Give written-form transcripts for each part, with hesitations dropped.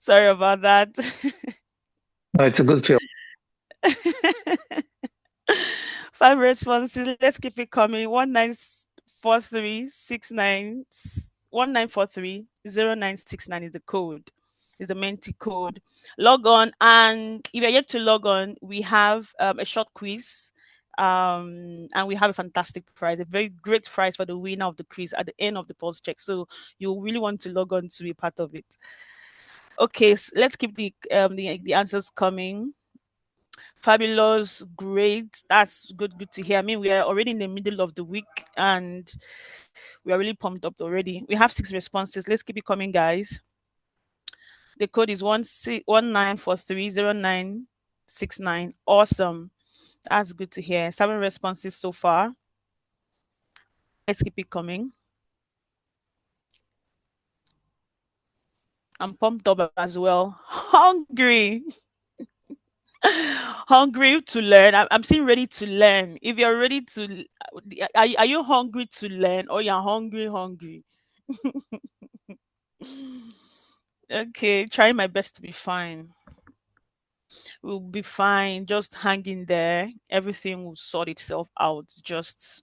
Sorry about that. No, it's a good feel. 5 responses. Let's keep it coming. 194369 is the code. Is the Menti code. Log on, and if you're yet to log on, we have a short quiz. And we have a fantastic prize, a very great prize for the winner of the quiz at the end of the pulse check. So you really want to log on to be part of it. Okay, let's keep the answers coming. Fabulous, great. That's good. Good to hear. I mean, we are already in the middle of the week, and we are really pumped up already. We have 6 responses. Let's keep it coming, guys. The code is 19430969. Awesome. That's good to hear. 7 responses so far. Let's keep it coming. I'm pumped up as well. Hungry. Hungry to learn. I'm still ready to learn. If you're ready to, are you hungry to learn, or you're hungry? Okay, trying my best to be fine. We'll be fine. Just hang in there. Everything will sort itself out. Just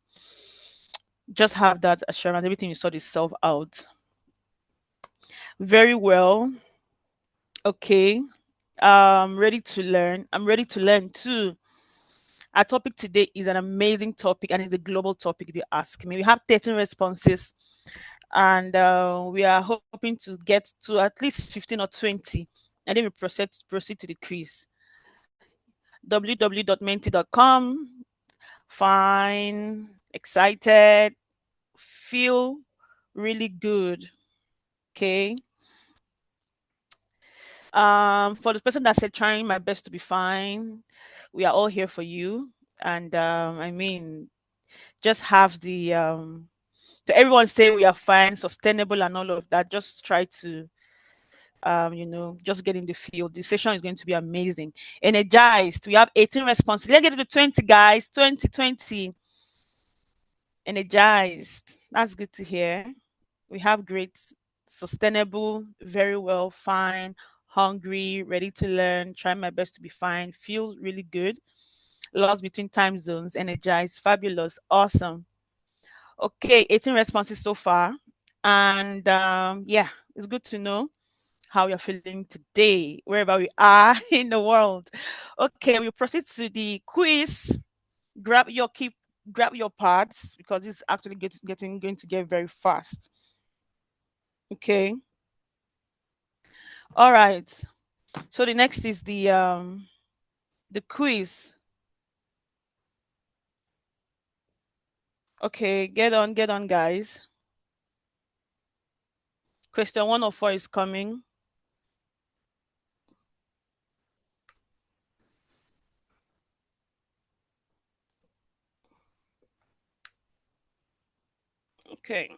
have that assurance. Everything will sort itself out. Very well. Okay. Ready to learn. I'm ready to learn too. Our topic today is an amazing topic, and it's a global topic if you ask me. We have 13 responses, and we are hoping to get to at least 15 or 20, and then we proceed to the quiz. www.menti.com. Fine, excited, feel really good. Okay. For the person that said trying my best to be fine, we are all here for you. And I mean, just have the to everyone say we are fine, sustainable, and all of that. Just try to just get in the field. The session is going to be amazing. Energized. We have 18 responses. Let's get to 20, guys. 2020. Energized. That's good to hear. We have great, sustainable, very well, fine, hungry, ready to learn, try my best to be fine, feel really good, lost between time zones, energized, fabulous, awesome. Okay, 18 responses so far. And yeah, it's good to know how you're feeling today, wherever we are in the world. Okay, we proceed to the quiz. Grab your keep grab your parts, because it's actually getting going to get very fast. Okay. All right. So the next is the quiz. Okay, get on, guys. Question 104 is coming. Okay.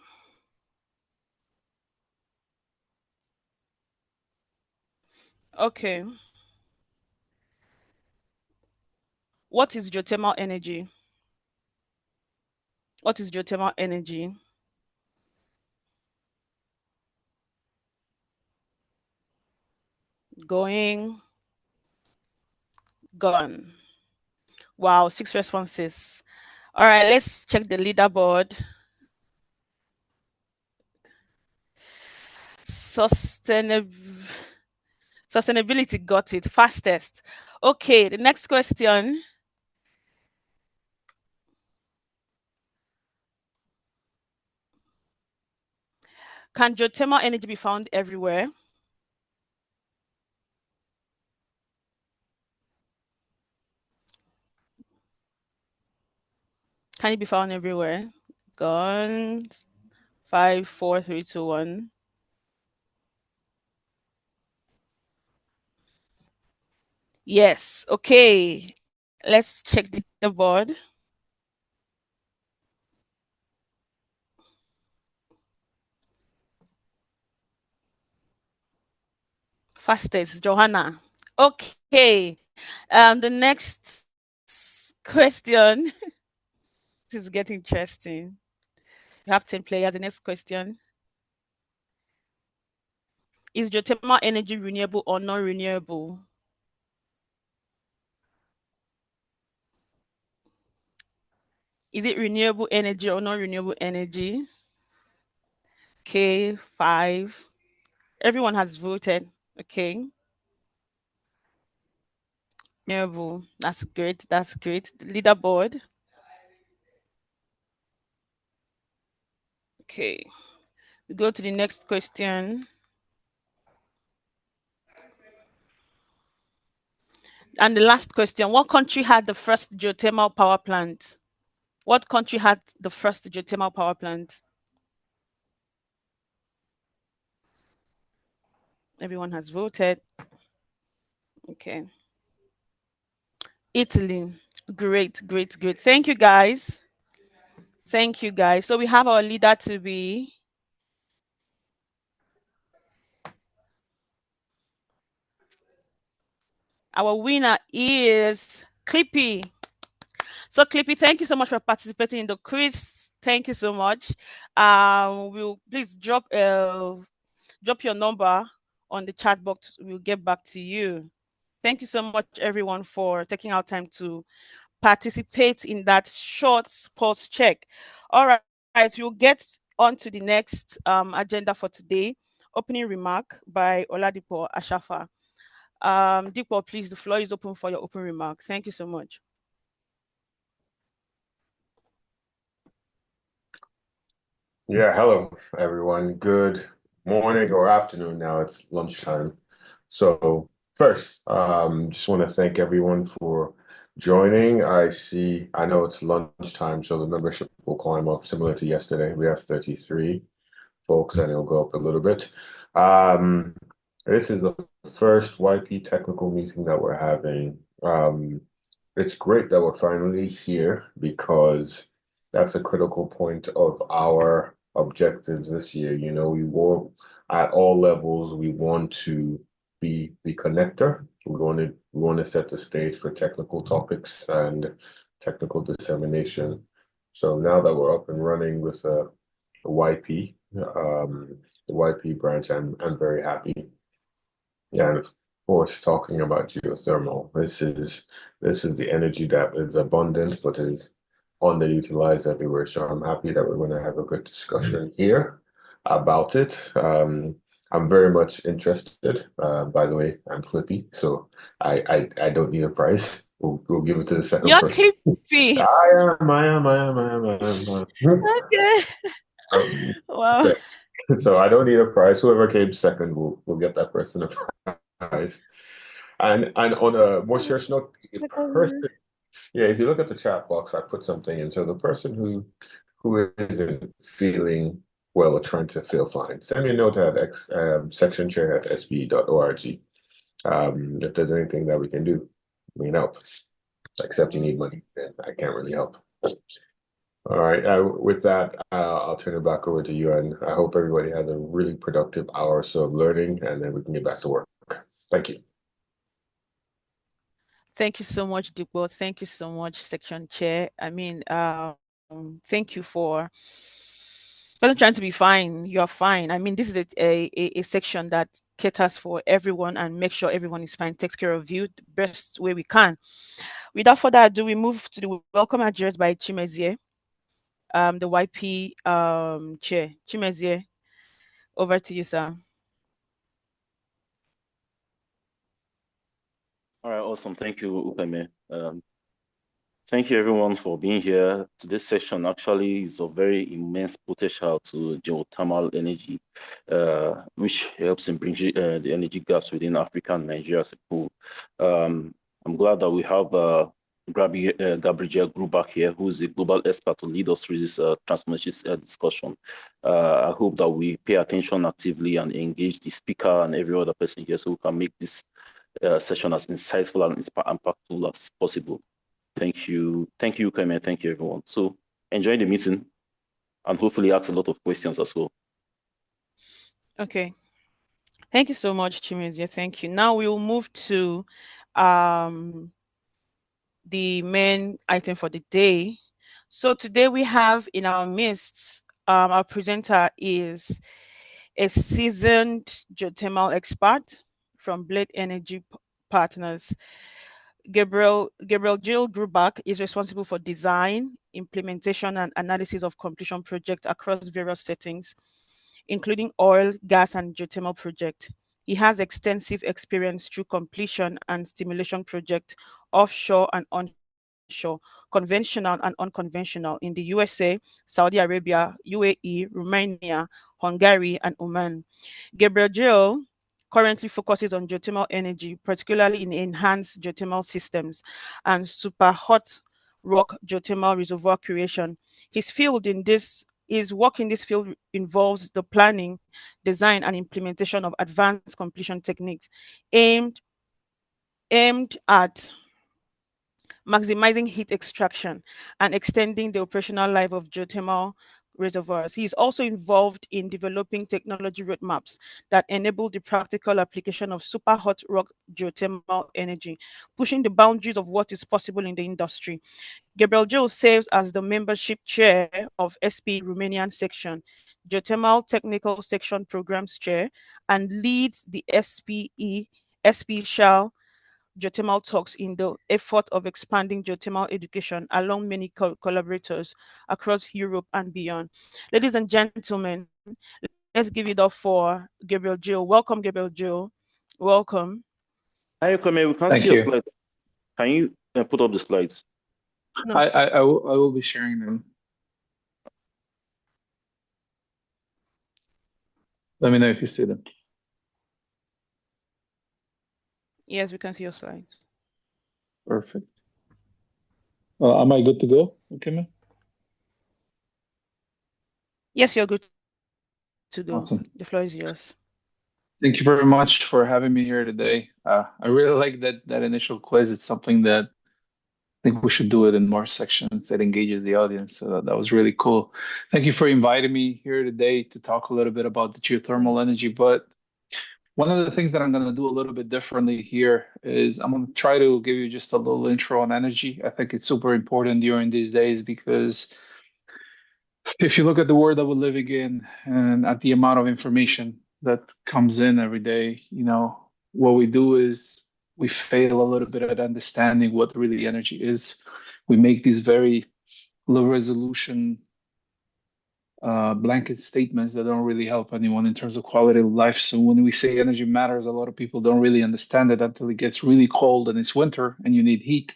Okay. What is geothermal energy? What is geothermal energy? Going, gone. Wow, 6 responses. All right, let's check the leaderboard. Sustainab- Sustainability got it fastest. Okay, the next question. Can geothermal energy be found everywhere? Can it be found everywhere? Gone. 5, 4, 3, 2, 1. Yes. Okay. Let's check the board. Fastest, Johanna. Okay. The next question. This is getting interesting. You have 10 players. The next question. Is geothermal energy renewable or non-renewable? Is it renewable energy or non-renewable energy? Okay, 5. Everyone has voted. Okay. Renewable. That's great. That's great. Leaderboard. Okay. We go to the next question. And the last question, what country had the first geothermal power plant? What country had the first geothermal power plant? Everyone has voted. Okay. Italy. Great, great, great. Thank you, guys. Thank you, guys. So we have our leader to be our winner is Clippy. So Clippy, thank you so much for participating in the quiz. Thank you so much. We'll please drop your number on the chat box. We'll get back to you. Thank you so much, everyone, for taking our time to participate in that short pulse check. All right, we'll get on to the next agenda for today. Opening remark by Oladipo Ashafa. Dipo, please, the floor is open for your open remark. Thank you so much. Yeah, hello everyone. Good morning or afternoon now. It's lunchtime. So first, just want to thank everyone for joining. I know it's lunchtime, so the membership will climb up similar to yesterday. We have 33 folks, and it'll go up a little bit. Um, this is the first YP technical meeting that we're having. It's great that we're finally here because that's a critical point of our objectives this year. You know, we want at all levels, we want to be the connector. We want to set the stage for technical topics and technical dissemination. So now that we're up and running with the YP, the YP branch, I'm very happy. Yeah, and of course, talking about geothermal, this is the energy that is abundant but is underutilized everywhere. So I'm happy that we're going to have a good discussion here about it. I'm very much interested. By the way, I'm Flippy, so I don't need a prize. We'll give it to the second You're person. Clippy. I am. Okay. Um, Wow. so, so I don't need a prize. Whoever came second will get that person a prize. And on a more serious note, the person, yeah, if you look at the chat box, I put something in. So the person who isn't feeling well or trying to feel fine, send me a note at section chair at spe.org. If there's anything that we can do, we can help. Except you need money, then I can't really help. All right. With that, I'll turn it back over to you, and I hope everybody has a really productive hour or so of learning, and then we can get back to work. Thank you. Thank you so much, Dipo. Thank you so much, Section Chair. I mean, thank you for wasn't trying to be fine. You are fine. I mean, this is a section that caters for everyone and make sure everyone is fine, takes care of you the best way we can. Without further ado, we move to the welcome address by Chimezie, the YP chair. Chimezie, over to you, sir. All right, awesome. Thank you, Ukeme. Thank you, everyone, for being here. Today's session actually is of very immense potential to geothermal energy, which helps in bridging the energy gaps within Africa and Nigeria as a whole. I'm glad that we have Gabriel Gruback here, who is a global expert to lead us through this transformative discussion. I hope that we pay attention actively and engage the speaker and every other person here so we can make this session as insightful and impactful as possible. Thank you, Kame. Thank you, everyone. So enjoy the meeting and hopefully ask a lot of questions as well. Okay. Thank you so much, Chimezie. Thank you. Now we will move to um, the main item for the day. So today we have in our midst, our presenter is a seasoned geothermal expert from Blade Energy Partners. Gabriel Jill Grubach is responsible for design, implementation, and analysis of completion projects across various settings, including oil, gas, and geothermal projects. He has extensive experience through completion and stimulation projects offshore and onshore, conventional and unconventional in the USA, Saudi Arabia, UAE, Romania, Hungary, and Oman. Gabriel Jill currently focuses on geothermal energy, particularly in enhanced geothermal systems and super hot rock geothermal reservoir creation. His work in this field involves the planning, design, and implementation of advanced completion techniques aimed aimed at maximizing heat extraction and extending the operational life of geothermal reservoirs. He is also involved in developing technology roadmaps that enable the practical application of super hot rock geothermal energy, pushing the boundaries of what is possible in the industry. Gabriel Joe serves as the membership chair of SPE Romanian section, Geothermal Technical Section Programs Chair, and leads the SPE Shell geothermal talks in the effort of expanding geothermal education along many collaborators across Europe and beyond. Ladies and gentlemen, let's give it up for Gabriel Jill. Welcome, Gabriel Jill. Welcome. Hi, Ukame, we can't Thank see your you. slide. Can you put up the slides? No. I will be sharing them. Let me know if you see them. Yes, we can see your slides. Perfect. Am I good to go? Okay, man. Yes, you're good to go. Awesome. The floor is yours. Thank you very much for having me here today. I really like that initial quiz. It's something that I think we should do it in more sections that engages the audience. So that was really cool. Thank you for inviting me here today to talk a little bit about the geothermal energy. But one of the things that I'm going to do a little bit differently here is I'm going to try to give you just a little intro on energy. I think it's super important during these days because if you look at the world that we're living in and at the amount of information that comes in every day, what we do is we fail a little bit at understanding what really energy is. We make these very low resolution blanket statements that don't really help anyone in terms of quality of life. So when we say energy matters, a lot of people don't really understand it until it gets really cold and it's winter and you need heat.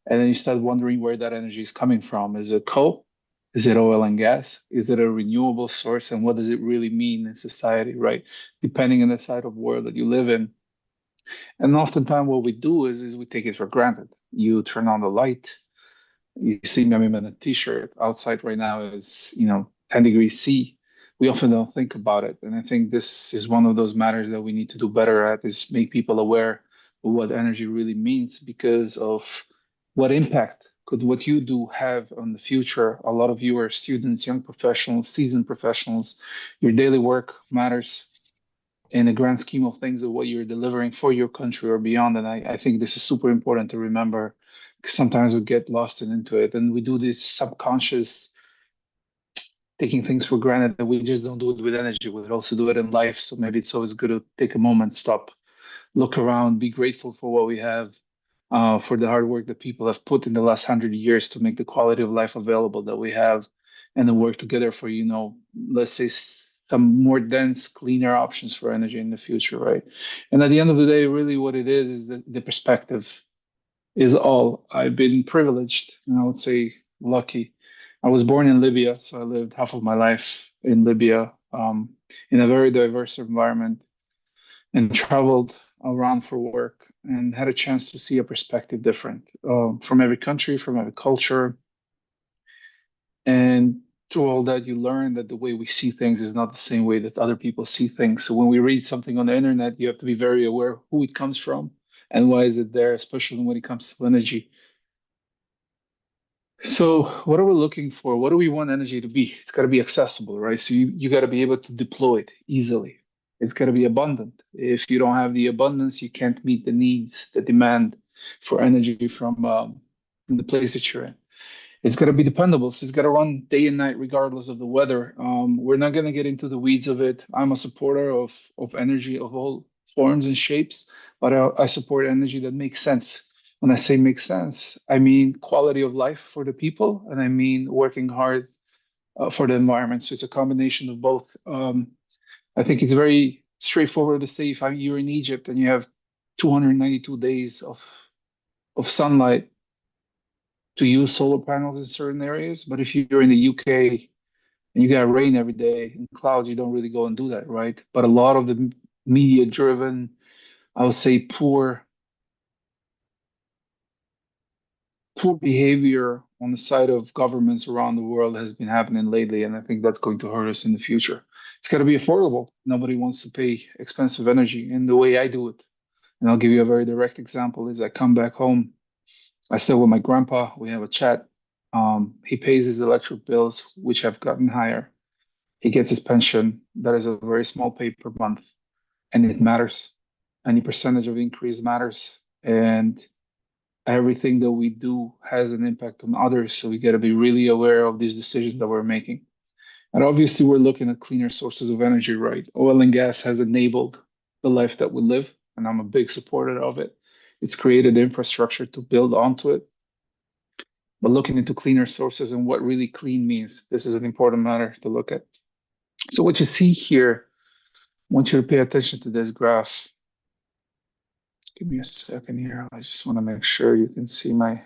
And then you start wondering where that energy is coming from. Is it coal? Is it oil and gas? Is it a renewable source? And what does it really mean in society, right? Depending on the side of the world that you live in. And oftentimes what we do is we take it for granted. You turn on the light, you see me, I'm in a t-shirt. Outside right now is, 10 degrees C. We often don't think about it. And I think this is one of those matters that we need to do better at is make people aware of what energy really means because of what impact could what you do have on the future. A lot of you are students, young professionals, seasoned professionals. Your daily work matters in the grand scheme of things of what you're delivering for your country or beyond. And I think this is super important to remember because sometimes we get lost into it and we do this subconscious taking things for granted that we just don't do it with energy. We also do it in life. So maybe it's always good to take a moment, stop, look around, be grateful for what we have, for the hard work that people have put in the last 100 years to make the quality of life available that we have, and then work together for, let's say some more dense, cleaner options for energy in the future, right? And at the end of the day, really what it is the perspective is all. I've been privileged, and I would say lucky. I was born in Libya, so I lived half of my life in Libya, in a very diverse environment, and traveled around for work and had a chance to see a perspective different from every country, from every culture. And through all that, you learn that the way we see things is not the same way that other people see things. So when we read something on the internet, you have to be very aware who it comes from and why is it there, especially when it comes to energy. So what are we looking for? What do we want energy to be? It's got to be accessible, right? So you got to be able to deploy it easily. It's got to be abundant. If you don't have the abundance, you can't meet the needs, the demand for energy from the place that you're in. it's got to be dependable. So it's got to run day and night, regardless of the weather. We're not going to get into the weeds of it. I'm a supporter of energy of all forms and shapes, but I support energy that makes sense. When I say makes sense, I mean quality of life for the people, and I mean working hard for the environment. So it's a combination of both. I think it's very straightforward to say if you're in Egypt and you have 292 days of sunlight to use solar panels in certain areas. But if you're in the UK and you got rain every day and clouds, you don't really go and do that, right? But a lot of the media driven, I would say poor behavior on the side of governments around the world has been happening lately, and I think that's going to hurt us in the future. It's got to be affordable. Nobody wants to pay expensive energy, and the way I do it, and I'll give you a very direct example, is I come back home, I stay with my grandpa, we have a chat. He pays his electric bills, which have gotten higher. He gets his pension, that is a very small pay per month, and it matters. Any percentage of increase matters. And everything that we do has an impact on others. So we got to be really aware of these decisions that we're making. And obviously, we're looking at cleaner sources of energy, right? Oil and gas has enabled the life that we live, and I'm a big supporter of it. It's created infrastructure to build onto it. But looking into cleaner sources and what really clean means, this is an important matter to look at. So what you see here, I want you to pay attention to this graph. Give me a second here. I just want to make sure you can see my.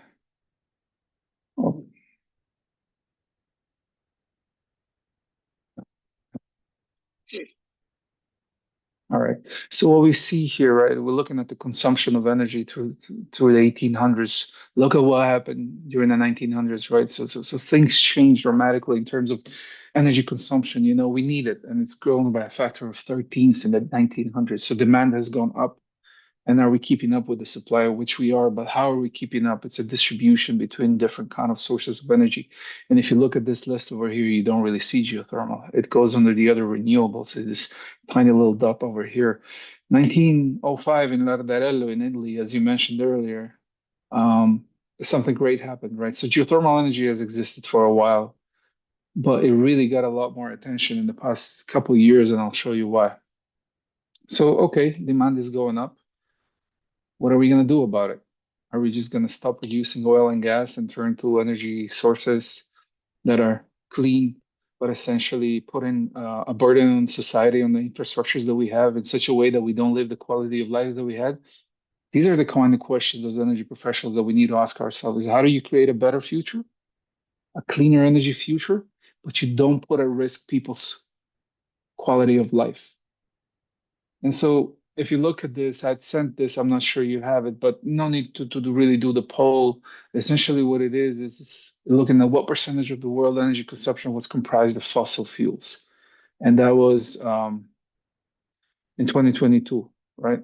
Oh. All right. So what we see here, right? We're looking at the consumption of energy through the 1800s. Look at what happened during the 1900s, right? So things changed dramatically in terms of energy consumption. You know, we need it, and it's grown by a factor of 13 in the 1900s. So demand has gone up. And are we keeping up with the supply, which we are, but how are we keeping up? It's a distribution between different kind of sources of energy. And if you look at this list over here, you don't really see geothermal. It goes under the other renewables. It is tiny little dot over here. 1905 in Lardarello in Italy, as you mentioned earlier, um, something great happened, right? So geothermal energy has existed for a while, but it really got a lot more attention in the past couple of years, and I'll show you why. So, okay, demand is going up. What are we going to do about it? Are we just going to stop producing oil and gas and turn to energy sources that are clean, but essentially putting a burden on society, on the infrastructures that we have in such a way that we don't live the quality of life that we had? These are the kind of questions as energy professionals that we need to ask ourselves. Is how do you create a better future, a cleaner energy future, but you don't put at risk people's quality of life? And so if you look at this, I'd sent this, I'm not sure you have it, but no need to really do the poll. Essentially, what it is looking at what percentage of the world energy consumption was comprised of fossil fuels. And that was in 2022, right?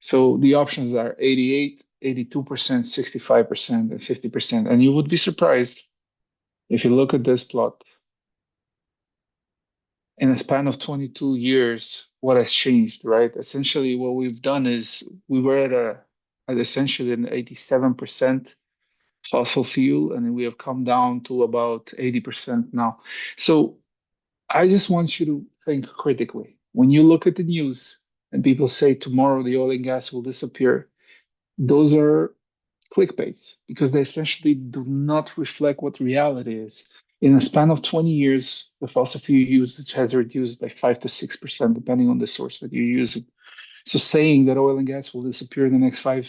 So the options are 88, 82%, 65%, and 50%. And you would be surprised if you look at this plot in a span of 22 years, what has changed, right? Essentially, what we've done is we were at essentially an 87% fossil fuel, and we have come down to about 80% now. So I just want you to think critically. When you look at the news and people say tomorrow the oil and gas will disappear, those are clickbaits because they essentially do not reflect what reality is. In a span of 20 years, the fossil fuel usage has reduced by 5 to 6%, depending on the source that you're using. So saying that oil and gas will disappear in the next 5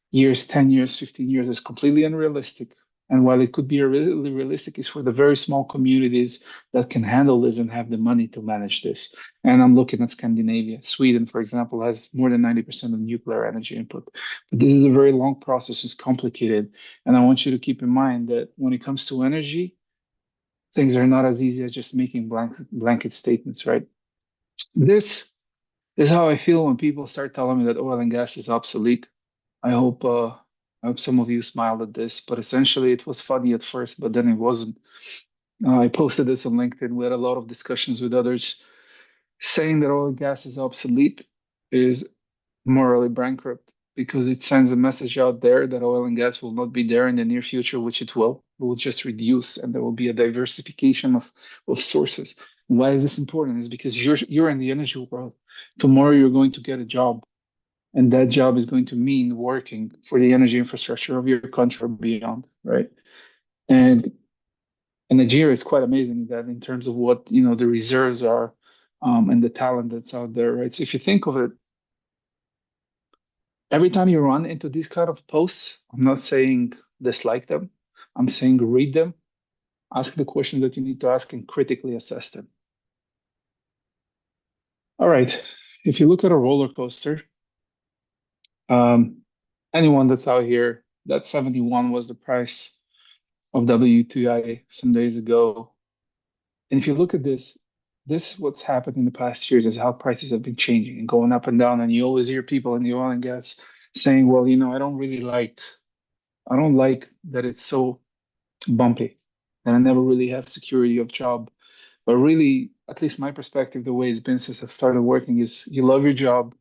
years, 10 years, 15 years is completely unrealistic. And while it could be really realistic, it's for the very small communities that can handle this and have the money to manage this. And I'm looking at Scandinavia. Sweden, for example, has more than 90% of nuclear energy input. But this is a very long process, it's complicated. And I want you to keep in mind that when it comes to energy, things are not as easy as just making blanket statements, right? This is how I feel when people start telling me that oil and gas is obsolete. I hope some of you smiled at this, but essentially it was funny at first, but then it wasn't. I posted this on LinkedIn. We had a lot of discussions with others. Saying that oil and gas is obsolete is morally bankrupt because it sends a message out there that oil and gas will not be there in the near future, which it will. will just reduce, and there will be a diversification of sources. Why is this important? Is because you're in the energy world. Tomorrow you're going to get a job, and that job is going to mean working for the energy infrastructure of your country or beyond, right? And Nigeria is quite amazing that in terms of what the reserves are, and the talent that's out there, right? So if you think of it, every time you run into these kind of posts, I'm not saying dislike them. I'm saying read them, ask the questions that you need to ask, and critically assess them. All right. If you look at a roller coaster, um, anyone that's out here, that 71 was the price of WTI some days ago. And if you look at this what's happened in the past years is how prices have been changing and going up and down. And you always hear people in the oil and gas saying, well, I don't like that it's so bumpy, and I never really have security of job. But really, at least my perspective, the way it's been since I've started working is you love your job,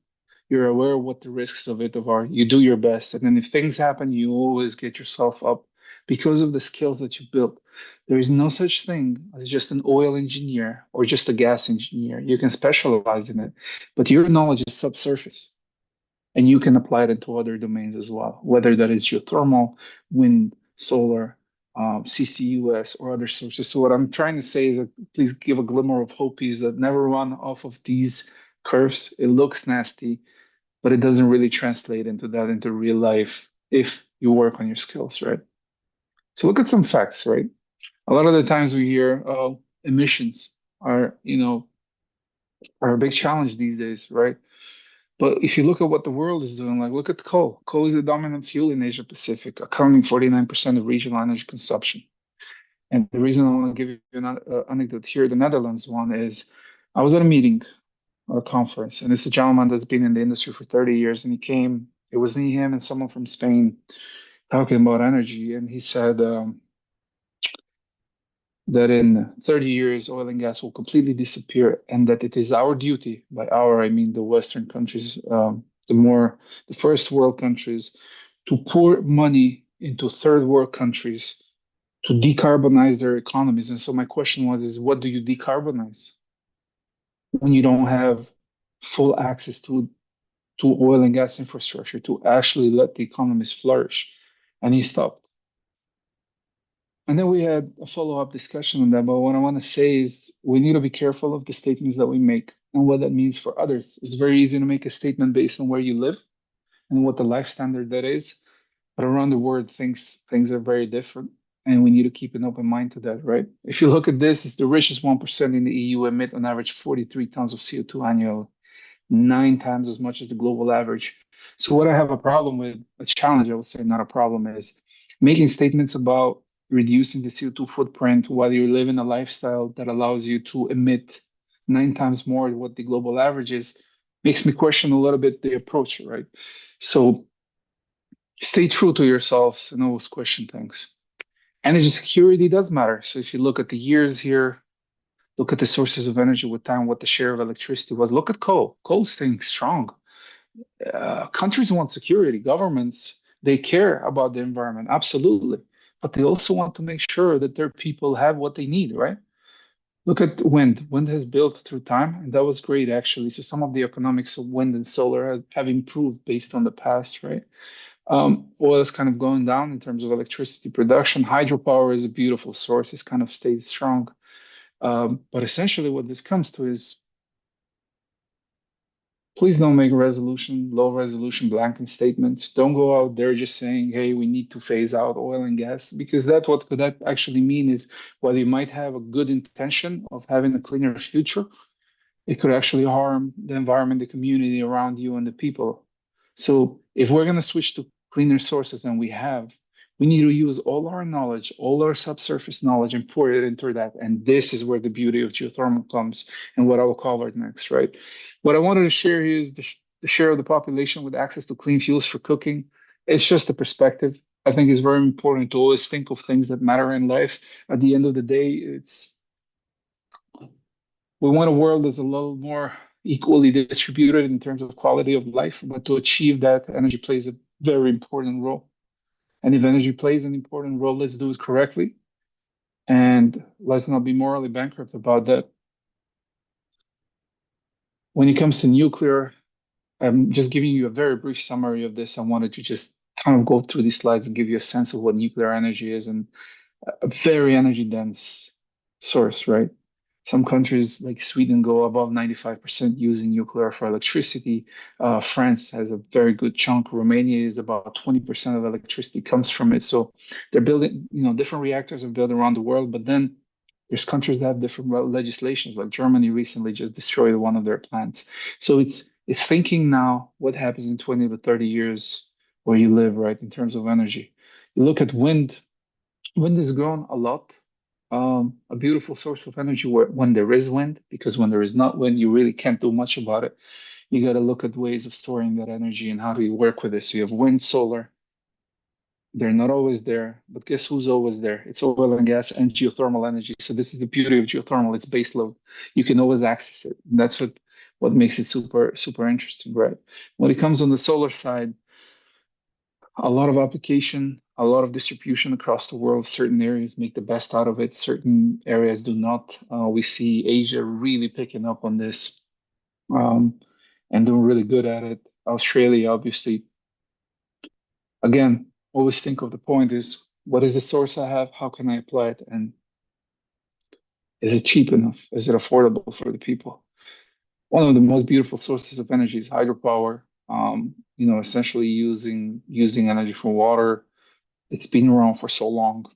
you're aware of what the risks of it are, you do your best, and then if things happen, you always get yourself up because of the skills that you built. There is no such thing as just an oil engineer or just a gas engineer. You can specialize in it, but your knowledge is subsurface and you can apply it into other domains as well, whether that is geothermal, wind, solar, CCUS, or other sources. So what I'm trying to say is that please give a glimmer of hope is that never run off of these curves. It looks nasty, but it doesn't really translate into real life if you work on your skills, right? So look at some facts, right? A lot of the times we hear, oh, emissions are a big challenge these days, right? But if you look at what the world is doing, like look at coal. Coal is the dominant fuel in Asia Pacific, accounting 49% of regional energy consumption. And the reason I want to give you an anecdote here, the Netherlands one, is I was at a meeting or a conference, and it's a gentleman that's been in the industry for 30 years, and he came. It was me, him, and someone from Spain talking about energy, and he said that in 30 years, oil and gas will completely disappear, and that it is our duty, by our, I mean the Western countries, the first world countries, to pour money into third world countries to decarbonize their economies. And so my question is what do you decarbonize when you don't have full access to oil and gas infrastructure to actually let the economies flourish? And he stopped. And then we had a follow-up discussion on that. But what I want to say is we need to be careful of the statements that we make and what that means for others. It's very easy to make a statement based on where you live and what the life standard that is. But around the world, things are very different. And we need to keep an open mind to that, right? If you look at this, it's the richest 1% in the EU emit on average 43 tons of CO2 annually, 9 times as much as the global average. So what I have a problem with, a challenge, I would say, not a problem, is making statements about reducing the CO2 footprint while you live in a lifestyle that allows you to emit 9 times more than what the global average is, makes me question a little bit the approach, right? So stay true to yourselves and always question things. Energy security does matter. So if you look at the years here, look at the sources of energy with time, what the share of electricity was. Look at coal. Coal's staying strong. Countries want security. Governments, they care about the environment, absolutely. But they also want to make sure that their people have what they need, right? Look at wind. Wind has built through time, and that was great, actually. So some of the economics of wind and solar have improved based on the past, right? Oil is kind of going down in terms of electricity production. Hydropower is a beautiful source. It's kind of stayed strong. But essentially, what this comes to is please don't make low resolution blanket statements. Don't go out there just saying, hey, we need to phase out oil and gas, because what could that actually mean is while you might have a good intention of having a cleaner future, it could actually harm the environment, the community around you, and the people. So if we're going to switch to cleaner sources, and we need to use all our knowledge, all our subsurface knowledge, and pour it into that. And this is where the beauty of geothermal comes, and what I will cover next, right? What I wanted to share here is the share of the population with access to clean fuels for cooking. It's just a perspective. I think it's very important to always think of things that matter in life. At the end of the day, we want a world that's a little more equally distributed in terms of quality of life, but to achieve that, energy plays a very important role. And if energy plays an important role, let's do it correctly. And let's not be morally bankrupt about that. When it comes to nuclear, I'm just giving you a very brief summary of this. I wanted to just kind of go through these slides and give you a sense of what nuclear energy is, and a very energy dense source, right? Some countries like Sweden go above 95% using nuclear for electricity. France has a very good chunk. Romania is about 20% of electricity comes from it. So they're building, different reactors are built around the world, but then there's countries that have different legislations. Like Germany recently just destroyed one of their plants. So it's thinking now what happens in 20 to 30 years where you live, right, in terms of energy. You look at wind. Wind has grown a lot. A beautiful source of energy when there is wind, because when there is not wind, you really can't do much about it. You got to look at ways of storing that energy and how do you work with it. So you have wind, solar. They're not always there, but guess who's always there? It's oil and gas and geothermal energy. So this is the beauty of geothermal. It's base load. You can always access it. And that's what makes it super, super interesting, right? When it comes on the solar side, a lot of application, a lot of distribution across the world. Certain areas make the best out of it, certain areas do not. We see Asia really picking up on this, um, and doing really good at it. Australia, obviously, again, always think of the point is what is the source I have? How can I apply it? And is it cheap enough? Is it affordable for the people? One of the most beautiful sources of energy is hydropower. Essentially using energy from water. It's been around for so long.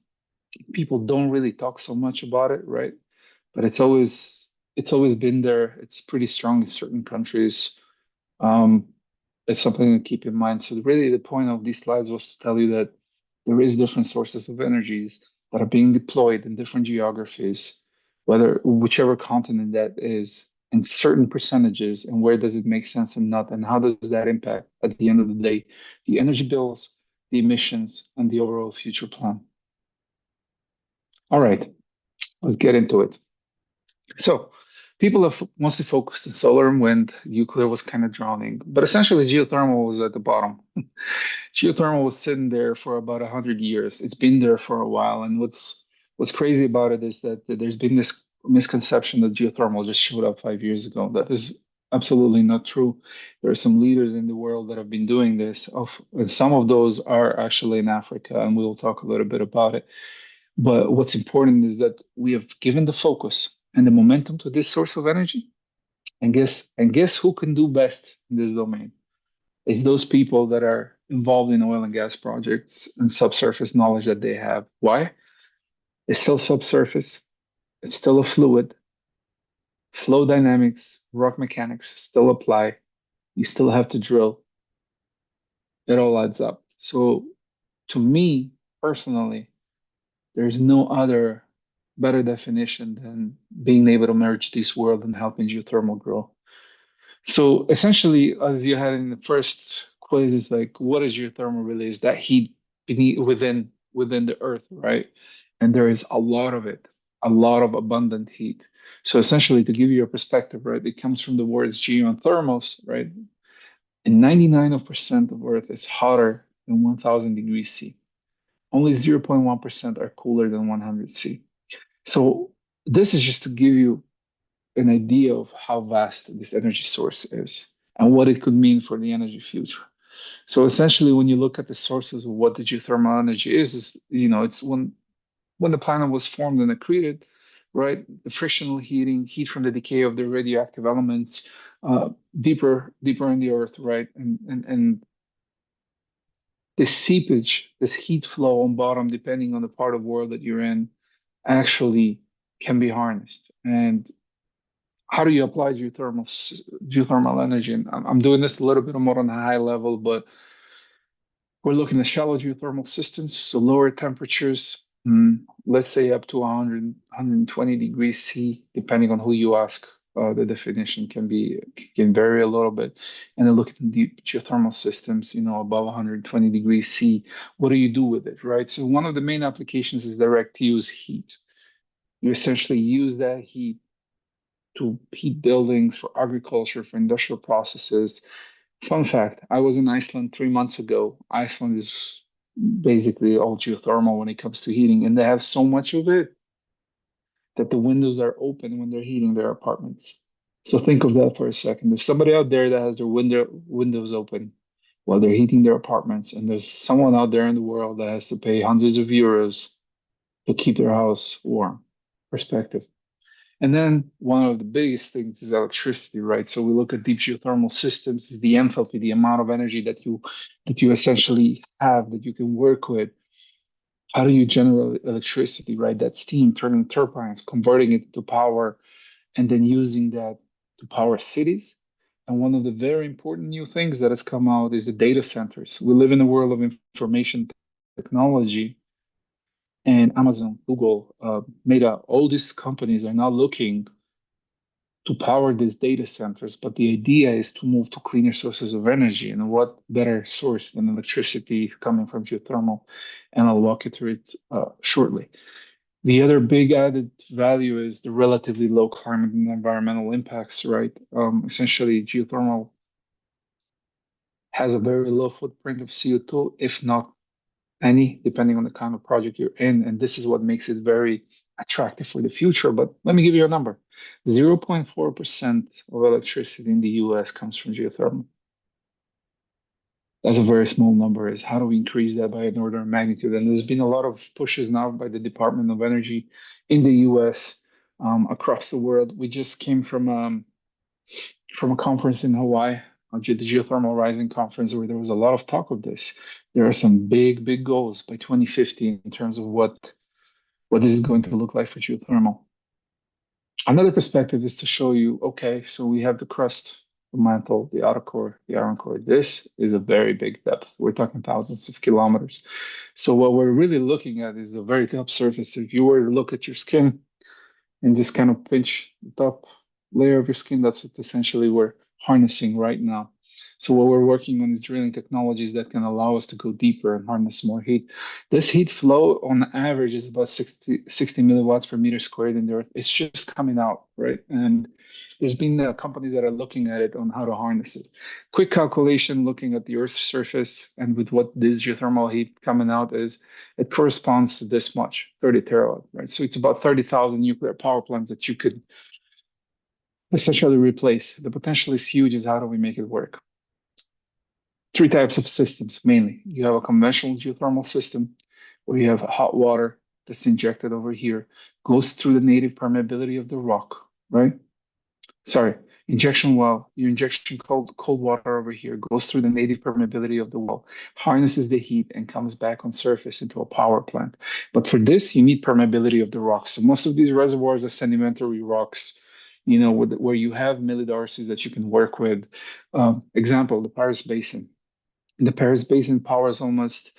People don't really talk so much about it, right? But it's always been there. It's pretty strong in certain countries. Um, it's something to keep in mind. So really, the point of these slides was to tell you that there is different sources of energies that are being deployed in different geographies, whether whichever continent that is, in certain percentages, and where does it make sense and not, and how does that impact at the end of the day the energy bills, the emissions, and the overall future plan. All right, let's get into it. So people have mostly focused on solar and wind. Nuclear was kind of drowning, but essentially geothermal was at the bottom. Geothermal was sitting there for about 100 years. It's been there for a while, and what's crazy about it is that there's been this misconception that geothermal just showed up 5 years ago. That is absolutely not true. There are some leaders in the world that have been doing this. And some of those are actually in Africa, and we'll talk a little bit about it. But what's important is that we have given the focus and the momentum to this source of energy. And guess who can do best in this domain? It's those people that are involved in oil and gas projects and subsurface knowledge that they have. Why? It's still subsurface, it's still a fluid. Flow dynamics, rock mechanics still apply. You still have to drill. It all adds up. So to me personally, there's no other better definition than being able to merge this world and helping geothermal grow. So essentially, as you had in the first quiz, it's like, what is geothermal really? Is that heat beneath within the earth, right? And there is a lot of it, a lot of abundant heat. So essentially, to give you a perspective, right, it comes from the words geo and thermos, right? And 99% of Earth is hotter than 1000 degrees C. Only 0.1% are cooler than 100 C. So this is just to give you an idea of how vast this energy source is and what it could mean for the energy future. So essentially, when you look at the sources of what the geothermal energy is it's when the planet was formed and accreted, right? The frictional heat from the decay of the radioactive elements, deeper in the earth, right? And this seepage, this heat flow on bottom, depending on the part of the world that you're in, actually can be harnessed. And how do you apply geothermal energy? And I'm doing this a little bit more on a high level, but we're looking at shallow geothermal systems, so lower temperatures, let's say up to 100, 120 degrees C, depending on who you ask. The definition can vary a little bit. And then looking at deep geothermal systems, above 120 degrees C, what do you do with it, right? So one of the main applications is direct use heat. You essentially use that heat to heat buildings for agriculture, for industrial processes. Fun fact, I was in Iceland 3 months ago. Iceland is basically all geothermal when it comes to heating, and they have so much of it that the windows are open when they're heating their apartments. So think of that for a second. There's somebody out there that has their windows open while they're heating their apartments, and there's someone out there in the world that has to pay hundreds of euros to keep their house warm. Perspective. And then one of the biggest things is electricity, right? So we look at deep geothermal systems, the enthalpy, the amount of energy that you essentially have that you can work with. How do you generate electricity, right? That steam, turning turbines, converting it to power, and then using that to power cities. And one of the very important new things that has come out is the data centers. We live in a world of information technology, and Amazon, Google, Meta, all these companies are now looking to power these data centers. But the idea is to move to cleaner sources of energy. And what better source than electricity coming from geothermal? And I'll walk you through it shortly. The other big added value is the relatively low climate and environmental impacts, right? Essentially, geothermal has a very low footprint of CO2, if not any, depending on the kind of project you're in. And this is what makes it very attractive for the future. But let me give you a number. 0.4% of electricity in the US comes from geothermal. That's a very small number. Is how do we increase that by an order of magnitude? And there's been a lot of pushes now by the Department of Energy in the US, across the world. We just came from a conference in Hawaii, the Geothermal Rising Conference, where there was a lot of talk of this. There are some big goals by 2050 in terms of what this is going to look like for geothermal. Another perspective is to show you, okay, so we have the crust, the mantle, the outer core, the iron core. This is a very big depth. We're talking thousands of kilometers. So what we're really looking at is the very top surface. If you were to look at your skin and just kind of pinch the top layer of your skin, that's what essentially we're harnessing right now. So what we're working on is drilling technologies that can allow us to go deeper and harness more heat. This heat flow on average is about 60 milliwatts per meter squared in the earth. It's just coming out, right? And there's been companies that are looking at it on how to harness it. Quick calculation looking at the Earth's surface and with what this geothermal heat coming out is, it corresponds to this much, 30 terawatt, right? So it's about 30,000 nuclear power plants that you could essentially replace. The potential is huge. Is how do we make it work? Three types of systems mainly. You have a conventional geothermal system where you have hot water that's injected over here, goes through the native permeability of the rock, right? Sorry, injection well, your injection cold water over here goes through the native permeability of the well, harnesses the heat and comes back on surface into a power plant. But for this, you need permeability of the rocks. So most of these reservoirs are sedimentary rocks, where you have millidarcies that you can work with. Example, the Paris Basin. The Paris Basin powers almost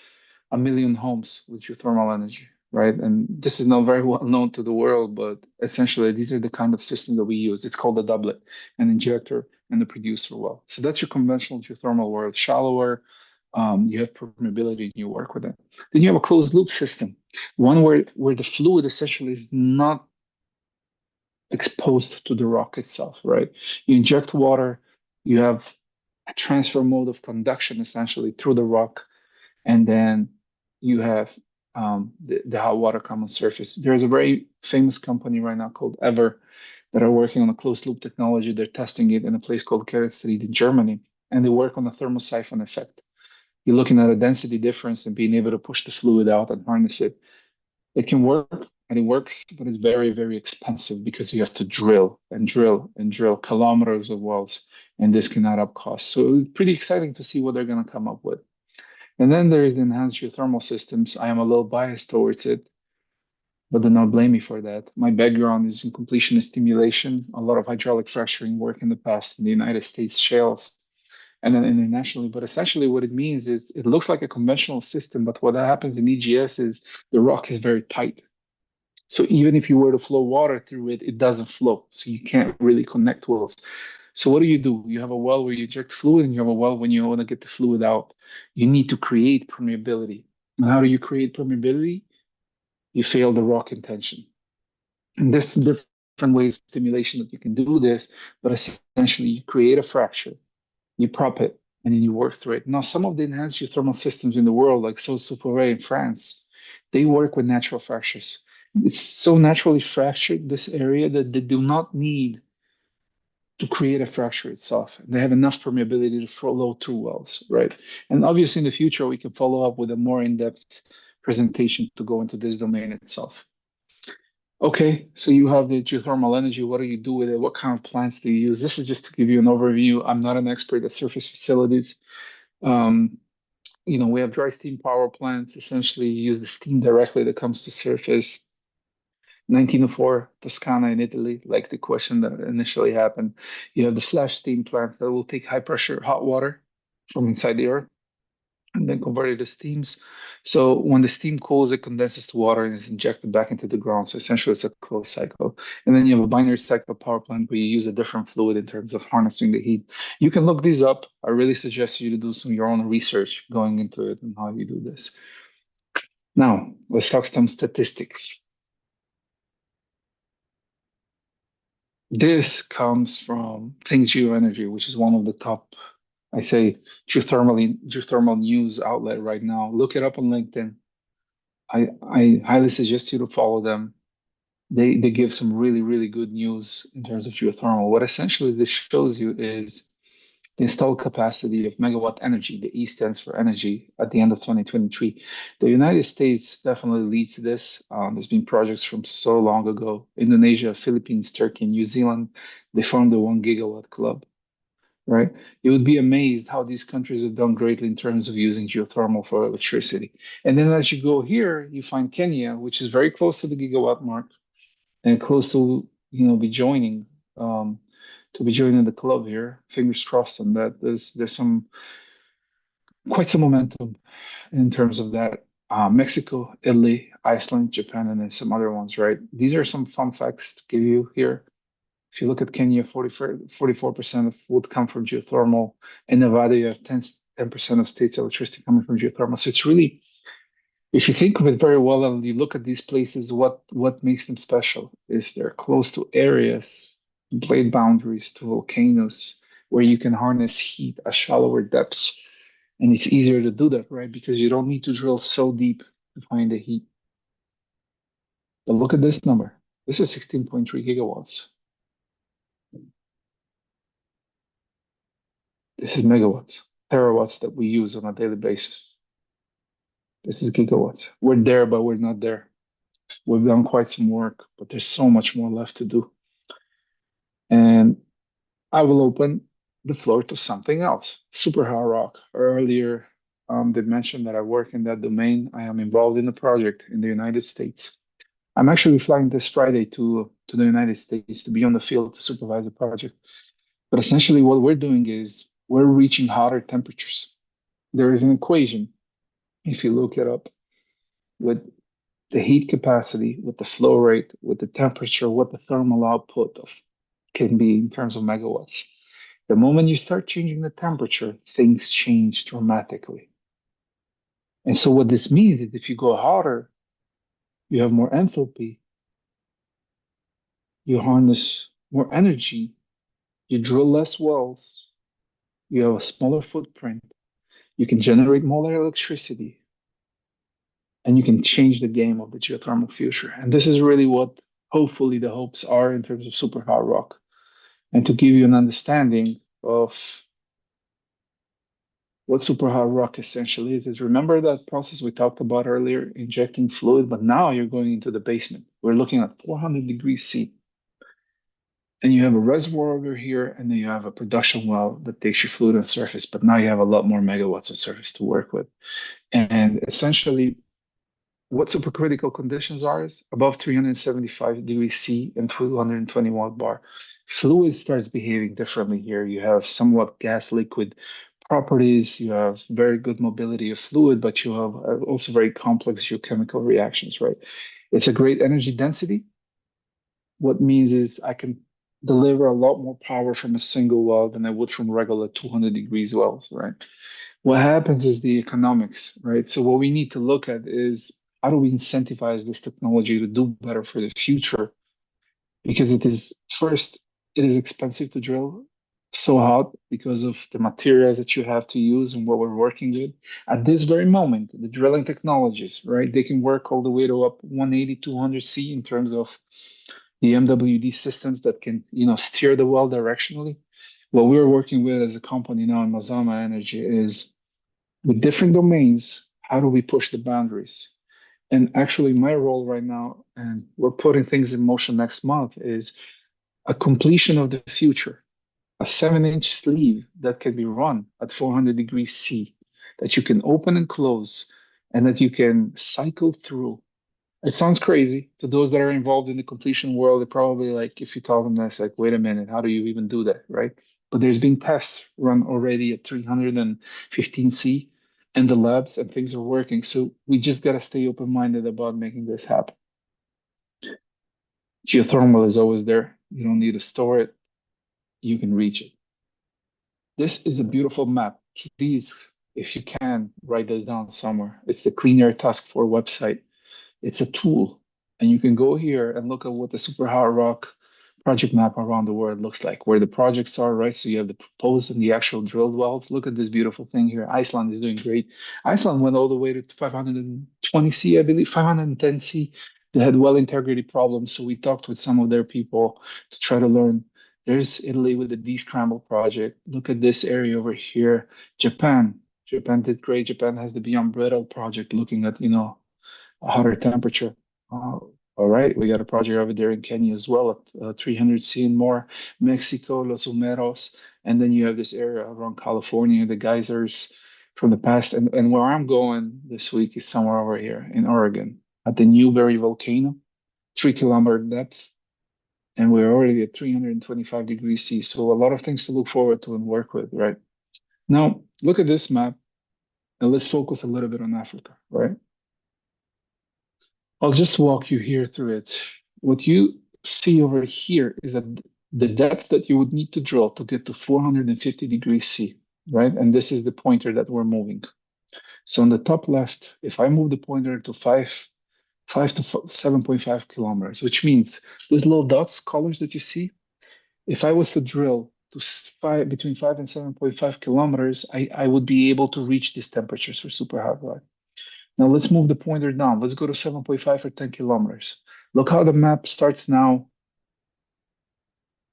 1 million homes with geothermal energy, right? And this is not very well known to the world, but essentially these are the kind of systems that we use. It's called a doublet, an injector and a producer well. So that's your conventional geothermal world, shallower. You have permeability and you work with it. Then you have a closed loop system, one where the fluid essentially is not exposed to the rock itself, right? You inject water, you have a transfer mode of conduction essentially through the rock, and then you have the hot water come on surface. There's a very famous company right now called Ever that are working on a closed loop technology. They're testing it in a place called Keresried in Germany, and they work on a thermosiphon effect. You're looking at a density difference and being able to push the fluid out and harness it. It can work and it works, but it's very expensive because you have to drill and drill and drill kilometers of wells, and this can add up costs. So it's pretty exciting to see what they're going to come up with. And then there is the enhanced geothermal systems. I am a little biased towards it, but do not blame me for that. My background is in completion and stimulation, a lot of hydraulic fracturing work in the past in the United States shales and then internationally. But essentially, what it means is it looks like a conventional system, but what happens in EGS is the rock is very tight. So even if you were to flow water through it, it doesn't flow. So you can't really connect wells. So what do? You have a well where you inject fluid, and you have a well when you want to get the fluid out. You need to create permeability. And how do you create permeability? You fail the rock intention. And there's different ways of stimulation that you can do this, but essentially you create a fracture, you prop it, and then you work through it. Now, some of the enhanced geothermal systems in the world, like Sosuforé in France, they work with natural fractures. It's so naturally fractured, this area, that they do not need to create a fracture itself. They have enough permeability to flow through wells, right? And obviously, in the future, we can follow up with a more in-depth presentation to go into this domain itself. Okay, so you have the geothermal energy. What do you do with it? What kind of plants do you use? This is just to give you an overview. I'm not an expert at surface facilities. Um, we have dry steam power plants. Essentially, you use the steam directly that comes to surface. 1904, Toscana in Italy, like the question that initially happened. You have the flash steam plant that will take high pressure hot water from inside the earth and then convert it to steams. So when the steam cools, it condenses to water and is injected back into the ground. So essentially, it's a closed cycle. And then you have a binary cycle power plant where you use a different fluid in terms of harnessing the heat. You can look these up. I really suggest you to do some of your own research going into it and how you do this. Now, let's talk some statistics. This comes from Think Geoenergy, which is one of the top, I say, geothermal news outlet right now. Look it up on LinkedIn. I highly suggest you to follow them. They give some really, really good news in terms of geothermal. What essentially this shows you is the installed capacity of megawatt energy. The E stands for energy at the end of 2023. The United States definitely leads this. There's been projects from so long ago. Indonesia, Philippines, Turkey, New Zealand, they formed the 1 gigawatt club, right? You would be amazed how these countries have done greatly in terms of using geothermal for electricity. And then as you go here, you find Kenya, which is very close to the gigawatt mark and close to, be joining. To be joining the club here. Fingers crossed on that. There's quite some momentum in terms of that. Mexico, Italy, Iceland, Japan, and then some other ones, right? These are some fun facts to give you here. If you look at Kenya, 44% of would come from geothermal. In Nevada, you have 10% of state's electricity coming from geothermal. So it's really, if you think of it very well and you look at these places, what makes them special is they're close to areas, blade boundaries, to volcanoes, where you can harness heat at shallower depths. And it's easier to do that, right? Because you don't need to drill so deep to find the heat. But look at this number. This is 16.3 gigawatts. This is megawatts, terawatts that we use on a daily basis. This is gigawatts. We're there, but we're not there. We've done quite some work, but there's so much more left to do. And I will open the floor to something else. Super hard rock. Earlier, they mentioned that I work in that domain. I am involved in a project in the United States. I'm actually flying this Friday to the United States to be on the field to supervise the project. But essentially, what we're doing is we're reaching hotter temperatures. There is an equation, if you look it up, with the heat capacity, with the flow rate, with the temperature, what the thermal output of can be in terms of megawatts. The moment you start changing the temperature, things change dramatically. And so what this means is if you go hotter, you have more enthalpy, you harness more energy, you drill less wells, you have a smaller footprint, you can generate more electricity, and you can change the game of the geothermal future. And this is really what hopefully the hopes are in terms of super hard rock. And to give you an understanding of what super hard rock essentially is remember that process we talked about earlier, injecting fluid, but now you're going into the basement. We're looking at 400 degrees C. And you have a reservoir over here, and then you have a production well that takes your fluid on surface, but now you have a lot more megawatts of surface to work with. And essentially, what supercritical conditions are is above 375 degrees C and 220 watt bar. Fluid starts behaving differently here. You have somewhat gas liquid properties, you have very good mobility of fluid, but you have also very complex geochemical reactions, right? It's a great energy density. What means is I can deliver a lot more power from a single well than I would from regular 200 degrees wells, right? What happens is the economics, right? So what we need to look at is how do we incentivize this technology to do better for the future? Because it is expensive to drill so hot because of the materials that you have to use and what we're working with. At this very moment, the drilling technologies, right, they can work all the way to up 180, 200 C in terms of the MWD systems that can, steer the well directionally. What we're working with as a company now in Mazama Energy is with different domains, how do we push the boundaries? And actually, my role right now, and we're putting things in motion next month, is a completion of the future, a 7-inch sleeve that can be run at 400 degrees C, that you can open and close, and that you can cycle through. It sounds crazy to those that are involved in the completion world. They're probably like, if you tell them this, like, wait a minute, how do you even do that, right? But there's been tests run already at 315 C in the labs, and things are working. So we just got to stay open-minded about making this happen. Geothermal is always there. You don't need to store it. You can reach it. This is a beautiful map. Please, if you can, write this down somewhere. It's the Clean Air Task Force website. It's a tool, and you can go here and look at what the super hot rock project map around the world looks like, where the projects are, right? So you have the proposed and the actual drilled wells. Look at this beautiful thing here. Iceland is doing great. Iceland went all the way to 520 C, I believe, 510 C. They had well integrity problems, so we talked with some of their people to try to learn. There's Italy with the D-Scramble project. Look at this area over here. Japan. Japan did great. Japan has the Beyond Brittle project looking at, a hotter temperature. Uh, all right, we got a project over there in Kenya as well at 300 C and more. Mexico, Los Humeros, and then you have this area around California, the geysers from the past. And where I'm going this week is somewhere over here in Oregon at the Newberry volcano, 3 kilometer depth, and we're already at 325 degrees C. So a lot of things to look forward to and work with, right? Now, look at this map, and let's focus a little bit on Africa, right? I'll just walk you here through it. What you see over here is that the depth that you would need to drill to get to 450 degrees C, right? And this is the pointer that we're moving. So on the top left, if I move the pointer to 5 to 7.5 kilometers, which means these little dots, colors that you see, if I was to drill to between 5 and 7.5 kilometers, I would be able to reach these temperatures for super hot rock. Now let's move the pointer down. Let's go to 7.5 or 10 kilometers. Look how the map starts now,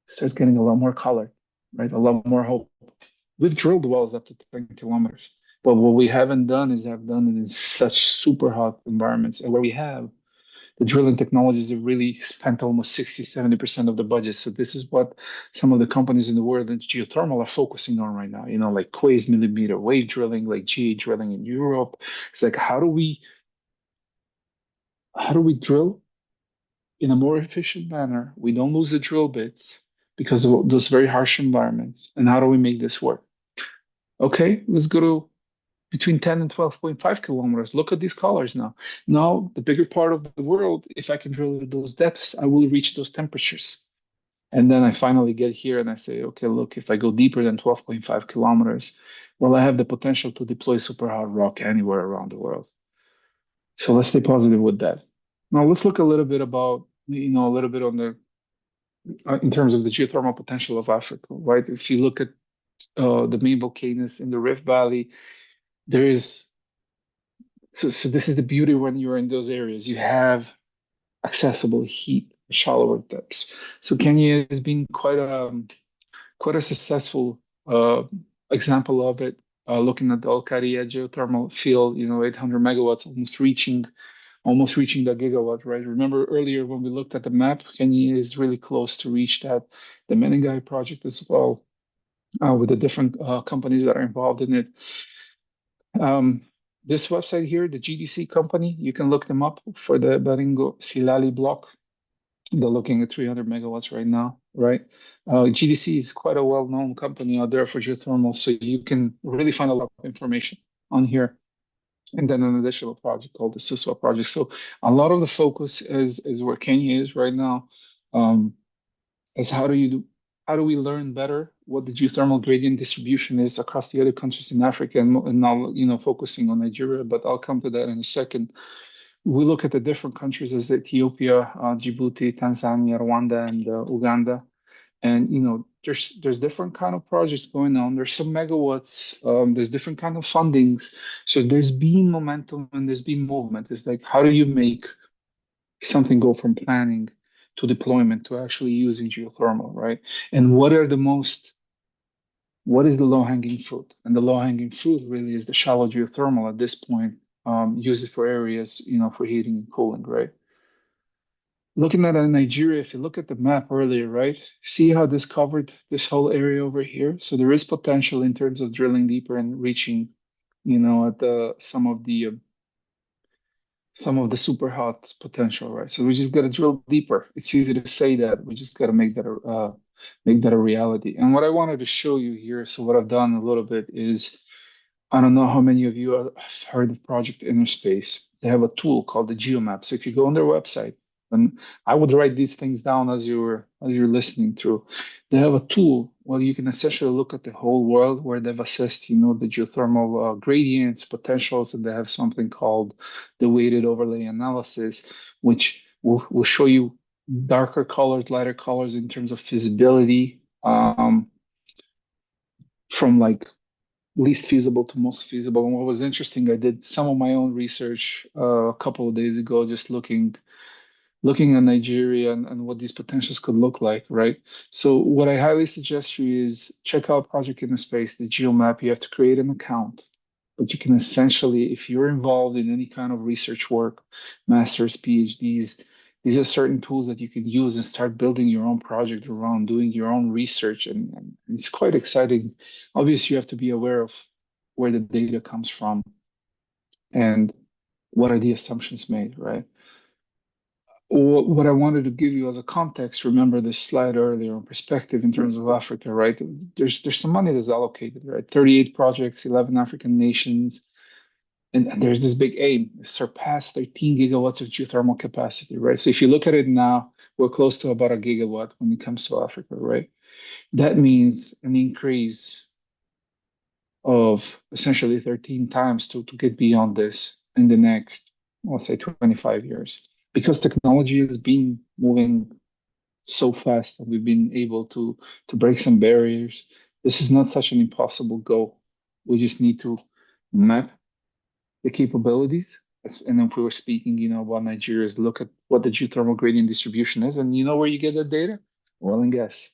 starts getting a lot more color, right? A lot more hope. We've drilled wells up to 10 kilometers, but what we haven't done is have done it in such super hot environments. And where we have, the drilling technologies have really spent almost 60, 70% of the budget. So this is what some of the companies in the world in geothermal are focusing on right now, like quasi millimeter wave drilling, like GA drilling in Europe. It's like, how do we drill in a more efficient manner? We don't lose the drill bits because of those very harsh environments. And how do we make this work? Okay, let's go to between 10 and 12.5 kilometers. Look at these colors now. Now, the bigger part of the world, if I can drill at those depths, I will reach those temperatures. And then I finally get here and I say, okay, look, if I go deeper than 12.5 kilometers, well, I have the potential to deploy super hot rock anywhere around the world. So let's stay positive with that. Now let's look a little bit about, a little bit on the, in terms of the geothermal potential of Africa, right? If you look at the main volcanoes in the Rift Valley, there is, so this is the beauty when you're in those areas. You have accessible heat, shallower depths. So Kenya has been quite a successful example of it. Looking at the Olkaria geothermal field, 800 megawatts, almost reaching the gigawatt, right? Remember earlier when we looked at the map, Kenya is really close to reach that. The Menengai project as well, with the different companies that are involved in it. This website here, the GDC company, you can look them up for the Baringo Silali block. They're looking at 300 megawatts right now, right? GDC is quite a well-known company out there for geothermal, so you can really find a lot of information on here. And then an additional project called the Suswa project. So a lot of the focus is where Kenya is right now. Is how do we learn better what the geothermal gradient distribution is across the other countries in Africa, and now focusing on Nigeria, but I'll come to that in a second. We look at the different countries as Ethiopia, Djibouti, Tanzania, Rwanda, and Uganda. And, there's different kind of projects going on. There's some megawatts. There's different kind of fundings. So there's been momentum and there's been movement. It's like, how do you make something go from planning to deployment to actually using geothermal, right? And what is the low-hanging fruit? And the low-hanging fruit really is the shallow geothermal at this point. Use it for areas, for heating and cooling, right? Looking at Nigeria, if you look at the map earlier, right? See how this covered this whole area over here? So there is potential in terms of drilling deeper and reaching, at some of the super hot potential, right? So we just got to drill deeper. It's easy to say that. We just got to make that a reality. And what I wanted to show you here, so what I've done a little bit is, I don't know how many of you have heard of Project Innerspace. They have a tool called the GeoMap. So if you go on their website, and I would write these things down as you're listening through. They have a tool where you can essentially look at the whole world where they've assessed, the geothermal gradients, potentials, and they have something called the weighted overlay analysis, which will show you darker colors, lighter colors in terms of feasibility, from like least feasible to most feasible. And what was interesting, I did some of my own research a couple of days ago, just looking at Nigeria and what these potentials could look like, right? So what I highly suggest you is check out Project in the Space, the GeoMap. You have to create an account, but you can essentially, if you're involved in any kind of research work, masters, PhDs, these are certain tools that you can use and start building your own project around, doing your own research, and it's quite exciting. Obviously, you have to be aware of where the data comes from and what are the assumptions made, right? What I wanted to give you as a context, remember this slide earlier on perspective in terms of Africa, right? There's some money that's allocated, right? 38 projects, 11 African nations, and there's this big aim, surpass 13 gigawatts of geothermal capacity, right? So if you look at it now, we're close to about a gigawatt when it comes to Africa, right? That means an increase of essentially 13 times to get beyond this in the next, let's say, 25 years. Because technology has been moving so fast and we've been able to break some barriers, this is not such an impossible goal. We just need to map the capabilities. And if we were speaking, about Nigeria's look at what the geothermal gradient distribution is, and you know where you get that data? Oil and gas.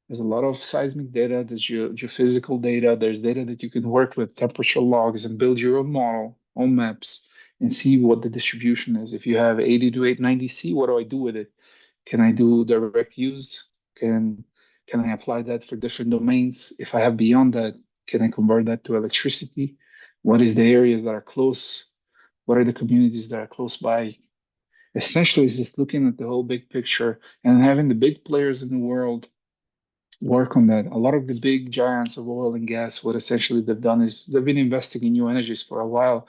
There's a lot of seismic data, there's geophysical data, there's data that you can work with, temperature logs, and build your own model, own maps, and see what the distribution is. If you have 80 to 890C, what do I do with it? Can I do direct use? Can I apply that for different domains? If I have beyond that, can I convert that to electricity? What is the areas that are close? What are the communities that are close by? Essentially, it's just looking at the whole big picture and having the big players in the world work on that. A lot of the big giants of oil and gas, what essentially they've done is they've been investing in new energies for a while,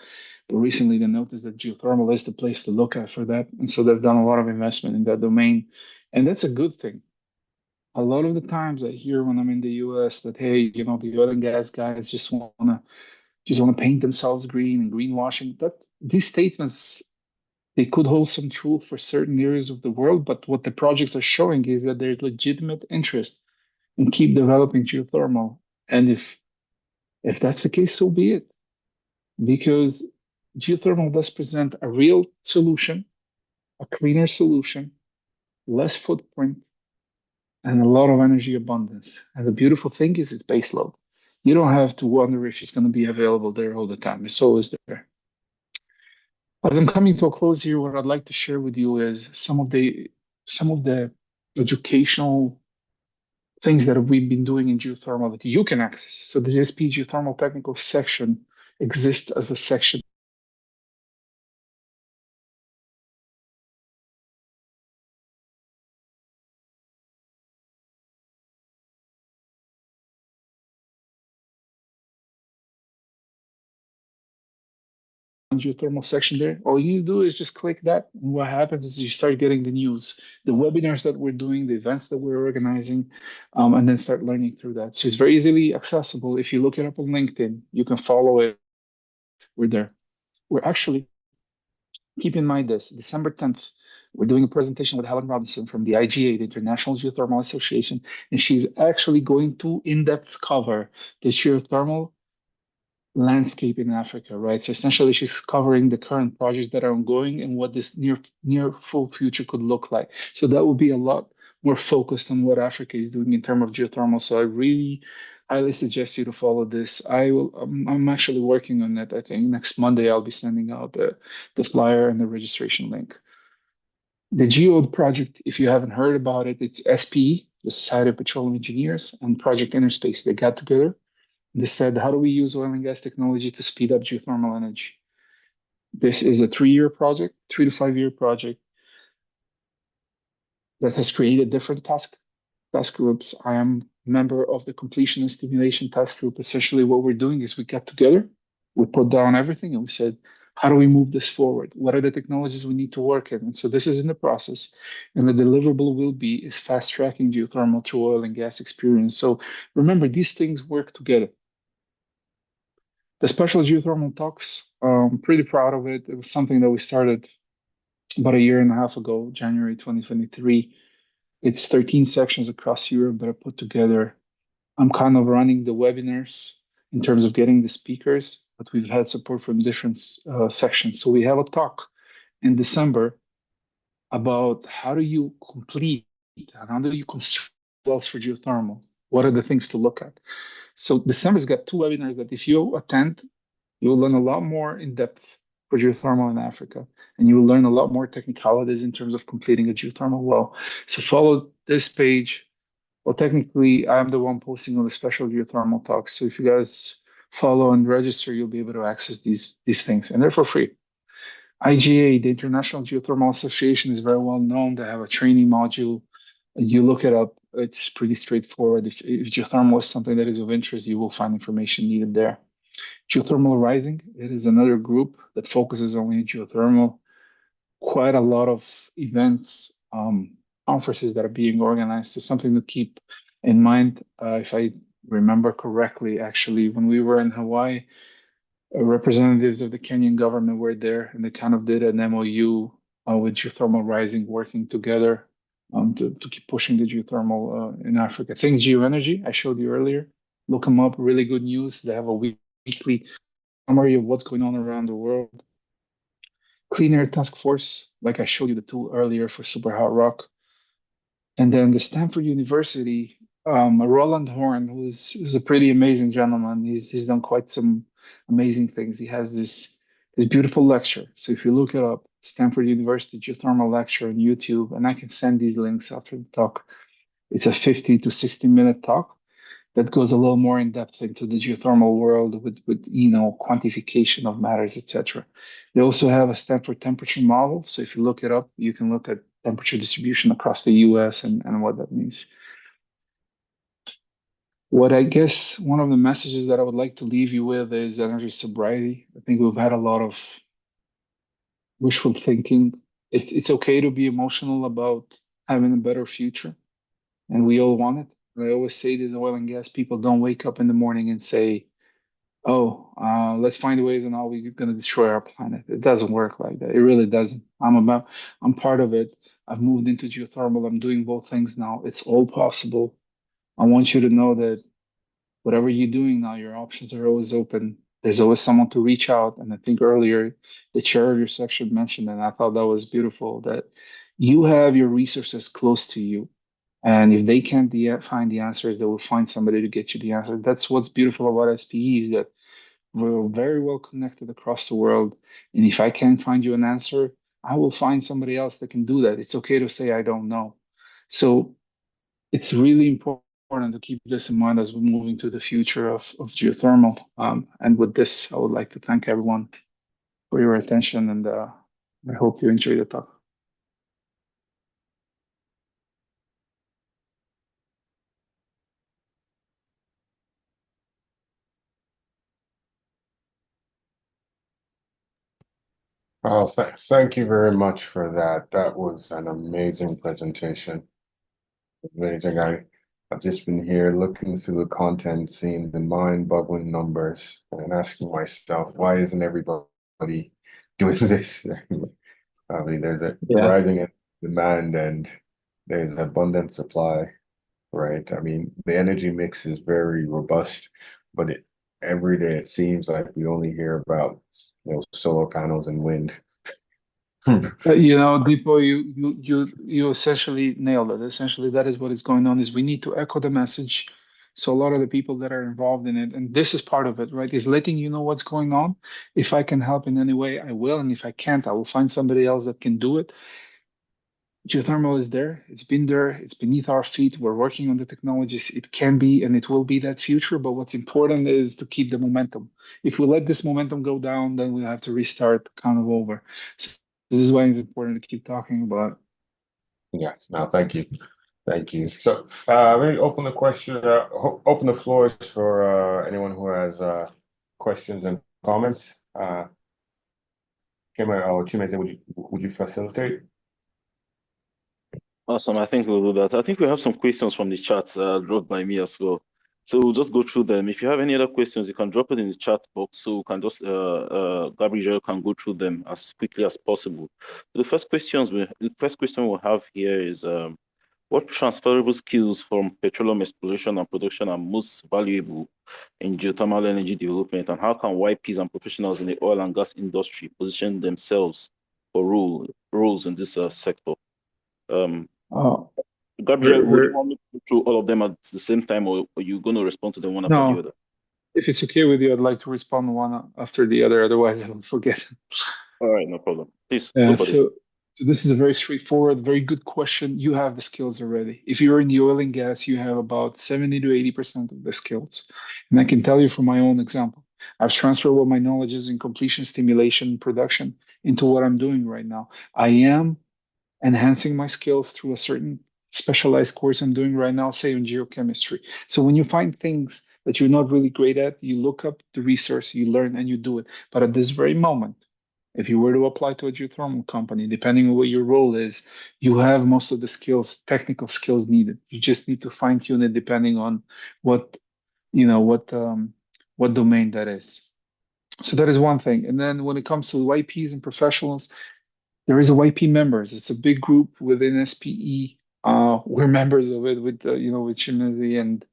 but recently they noticed that geothermal is the place to look at for that. And so they've done a lot of investment in that domain. And that's a good thing. A lot of the times I hear when I'm in the US that, hey, the oil and gas guys just wanna paint themselves green and greenwashing. But these statements, they could hold some truth for certain areas of the world, but what the projects are showing is that there's legitimate interest and keep developing geothermal. And if that's the case, so be it. Because geothermal does present a real solution, a cleaner solution, less footprint, and a lot of energy abundance. And the beautiful thing is it's baseload. You don't have to wonder if it's going to be available there all the time. It's always there. As I'm coming to a close here, what I'd like to share with you is some of the educational things that we've been doing in geothermal that you can access. So the SPE geothermal technical section exists as a section geothermal section there. All you need to do is just click that. And what happens is you start getting the news, the webinars that we're doing, the events that we're organizing, and then start learning through that. So it's very easily accessible. If you look it up on LinkedIn, you can follow it. We're there. We're actually, keep in mind this, December 10th, We're doing a presentation with Helen Robinson from the IGA, the International Geothermal Association, and she's actually going to in-depth cover the geothermal landscape in Africa, right? So essentially, she's covering the current projects that are ongoing and what this near full future could look like. So that would be a lot more focused on what Africa is doing in terms of geothermal. So I really highly suggest you to follow this. I'm actually working on it. I think next Monday I'll be sending out the flyer and the registration link. The Geode project, if you haven't heard about it, it's SPE, the Society of Petroleum Engineers, and Project Innerspace. They got together. They said, how do we use oil and gas technology to speed up geothermal energy? This is a 3-year project, 3 to 5 year project that has created different task groups. I am a member of the completion and stimulation task group. Essentially, what we're doing is we got together, we put down everything, and we said, how do we move this forward? What are the technologies we need to work in? And so this is in the process, and the deliverable will be is fast tracking geothermal through oil and gas experience. So remember, these things work together. The special geothermal talks, I'm pretty proud of it. It was something that we started about a year and a half ago, January 2023. It's 13 sections across Europe that are put together. I'm kind of running the webinars in terms of getting the speakers, but we've had support from different sections. So we have a talk in December about how do you complete and how do you construct wells for geothermal? What are the things to look at? So December's got 2 webinars that if you attend, you will learn a lot more in depth for geothermal in Africa, and you will learn a lot more technicalities in terms of completing a geothermal well. So follow this page. Well, technically, I'm the one posting on the special geothermal talks. So if you guys follow and register, you'll be able to access these things, and they're for free. IGA, the International Geothermal Association, is very well known. They have a training module. You look it up; it's pretty straightforward. If geothermal is something that is of interest, you will find information needed there. Geothermal Rising, it is another group that focuses only on geothermal. Quite a lot of events, conferences that are being organized. So something to keep in mind. If I remember correctly, actually, when we were in Hawaii, representatives of the Kenyan government were there, and they kind of did an MOU with Geothermal Rising, working together to keep pushing the geothermal in Africa. I think Geoenergy, I showed you earlier. Look them up. Really good news. They have a weekly summary of what's going on around the world. Clean Air Task Force, like I showed you the tool earlier for super hot rock. And then the Stanford University, Roland Horn, who's a pretty amazing gentleman. He's done quite some amazing things. He has this beautiful lecture. So if you look it up, Stanford University Geothermal lecture on YouTube, and I can send these links after the talk. It's a 50 to 60-minute talk that goes a little more in depth into the geothermal world with quantification of matters, etc. They also have a Stanford temperature model. So if you look it up, you can look at temperature distribution across the US and what that means. What I guess one of the messages that I would like to leave you with is energy sobriety. I think we've had a lot of wishful thinking. It's okay to be emotional about having a better future, and we all want it. I always say this: oil and gas people don't wake up in the morning and say, "Oh, let's find ways and how we're going to destroy our planet." It doesn't work like that. It really doesn't. I'm part of it. I've moved into geothermal. I'm doing both things now. It's all possible. I want you to know that whatever you're doing now, your options are always open. There's always someone to reach out. And I think earlier the chair of your section mentioned, and I thought that was beautiful, that you have your resources close to you. And if they can't find the answers, they will find somebody to get you the answer. That's what's beautiful about SPE, is that we're very well connected across the world. And if I can't find you an answer, I will find somebody else that can do that. It's okay to say, I don't know. So it's really important to keep this in mind as we're moving to the future of geothermal. And with this, I would like to thank everyone for your attention, and I hope you enjoy the talk. Oh, thank you very much for that. That was an amazing presentation. Amazing. I've just been here looking through the content, seeing the mind-boggling numbers, and asking myself, why isn't everybody doing this? I mean, there's a Yeah. rising demand and there's abundant supply, right? I mean, the energy mix is very robust, but every day it seems like we only hear about, solar panels and wind. Deepo, you essentially nailed it. Essentially, that is what is going on. Is we need to echo the message. So a lot of the people that are involved in it, and this is part of it, right? Is letting you know what's going on. If I can help in any way, I will, and if I can't, I will find somebody else that can do it. Geothermal is there. It's been there. It's beneath our feet. We're working on the technologies. It can be and it will be that future. But what's important is to keep the momentum. If we let this momentum go down, then we'll have to restart kind of over. So this is why it's important to keep talking about it. Yeah, no, thank you. Thank you. So, maybe open the floors for anyone who has questions and comments. Kema or Chimeze, would you facilitate? Awesome. I think we'll do that. I think we have some questions from the chat dropped by me as well. So we'll just go through them. If you have any other questions, you can drop it in the chat box so we can just Gabriel can go through them as quickly as possible. The first question we'll have here is what transferable skills from petroleum exploration and production are most valuable in geothermal energy development, and how can YPs and professionals in the oil and gas industry position themselves for roles in this sector? Oh, Gabriel, would you want me to go through all of them at the same time, or are you going to respond to them one after the other? If it's okay with you, I'd like to respond one after the other. Otherwise, I will forget. All right, no problem. Please go for So this is a very straightforward, very good question. You have the skills already. If you're in the oil and gas, you have about 70 to 80% of the skills. And I can tell you from my own example, I've transferred all my knowledges in completion, stimulation, production into what I'm doing right now. I am enhancing my skills through a certain specialized course I'm doing right now, say in geochemistry. So when you find things that you're not really great at, you look up the resource, you learn, and you do it. But at this very moment, if you were to apply to a geothermal company, depending on what your role is, you have most of the skills, technical skills needed. You just need to fine tune it depending on what, what domain that is. So that is one thing. And then when it comes to YPs and professionals, there is a YP members. It's a big group within SPE. We're members of it with with Chimney, and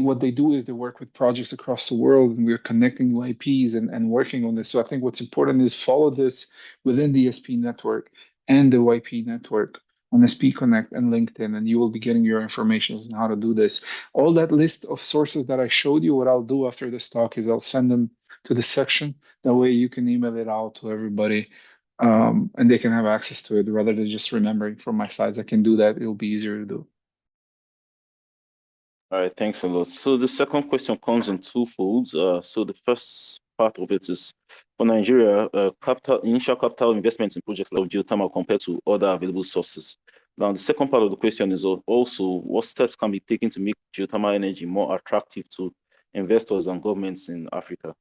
what they do is they work with projects across the world, and we're connecting YPs and working on this. So I think what's important is follow this within the SP network and the YP network on SP Connect and LinkedIn, and you will be getting your information on how to do this. All that list of sources that I showed you, what I'll do after this talk is I'll send them to the section. That way you can email it out to everybody. And they can have access to it rather than just remembering from my slides. I can do that. It'll be easier to do. All right, thanks a lot. So the second question comes in two folds. So the first part of it is for Nigeria, initial capital investments in projects like geothermal compared to other available sources. Now, the second part of the question is also what steps can be taken to make geothermal energy more attractive to investors and governments in Africa?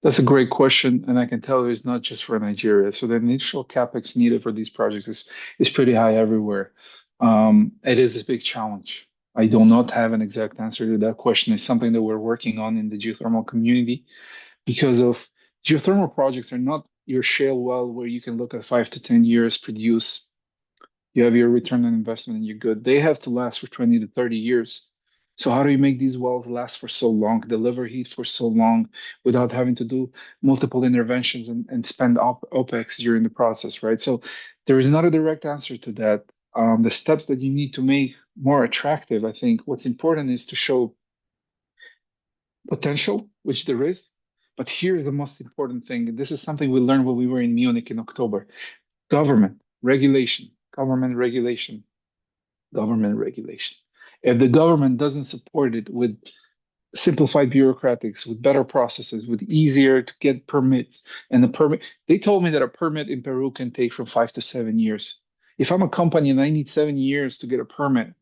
That's a great question, and I can tell you it's not just for Nigeria. So the initial capex needed for these projects is pretty high everywhere. It is a big challenge. I do not have an exact answer to that question. It's something that we're working on in the geothermal community because of geothermal projects are not your shale well where you can look at 5 to 10 years, produce, you have your return on investment, and you're good. They have to last for 20 to 30 years. So how do you make these wells last for so long, deliver heat for so long without having to do multiple interventions and spend OPEX during the process, right? So there is not a direct answer to that. The steps that you need to make more attractive, I think what's important is to show potential, which there is. But here's the most important thing. This is something we learned when we were in Munich in October. Government regulation, government regulation, government regulation. If the government doesn't support it with simplified bureaucratics, with better processes, with easier to get permits, and the permit, they told me that a permit in Peru can take from 5 to 7 years. If I'm a company and I need 7 years to get a permit,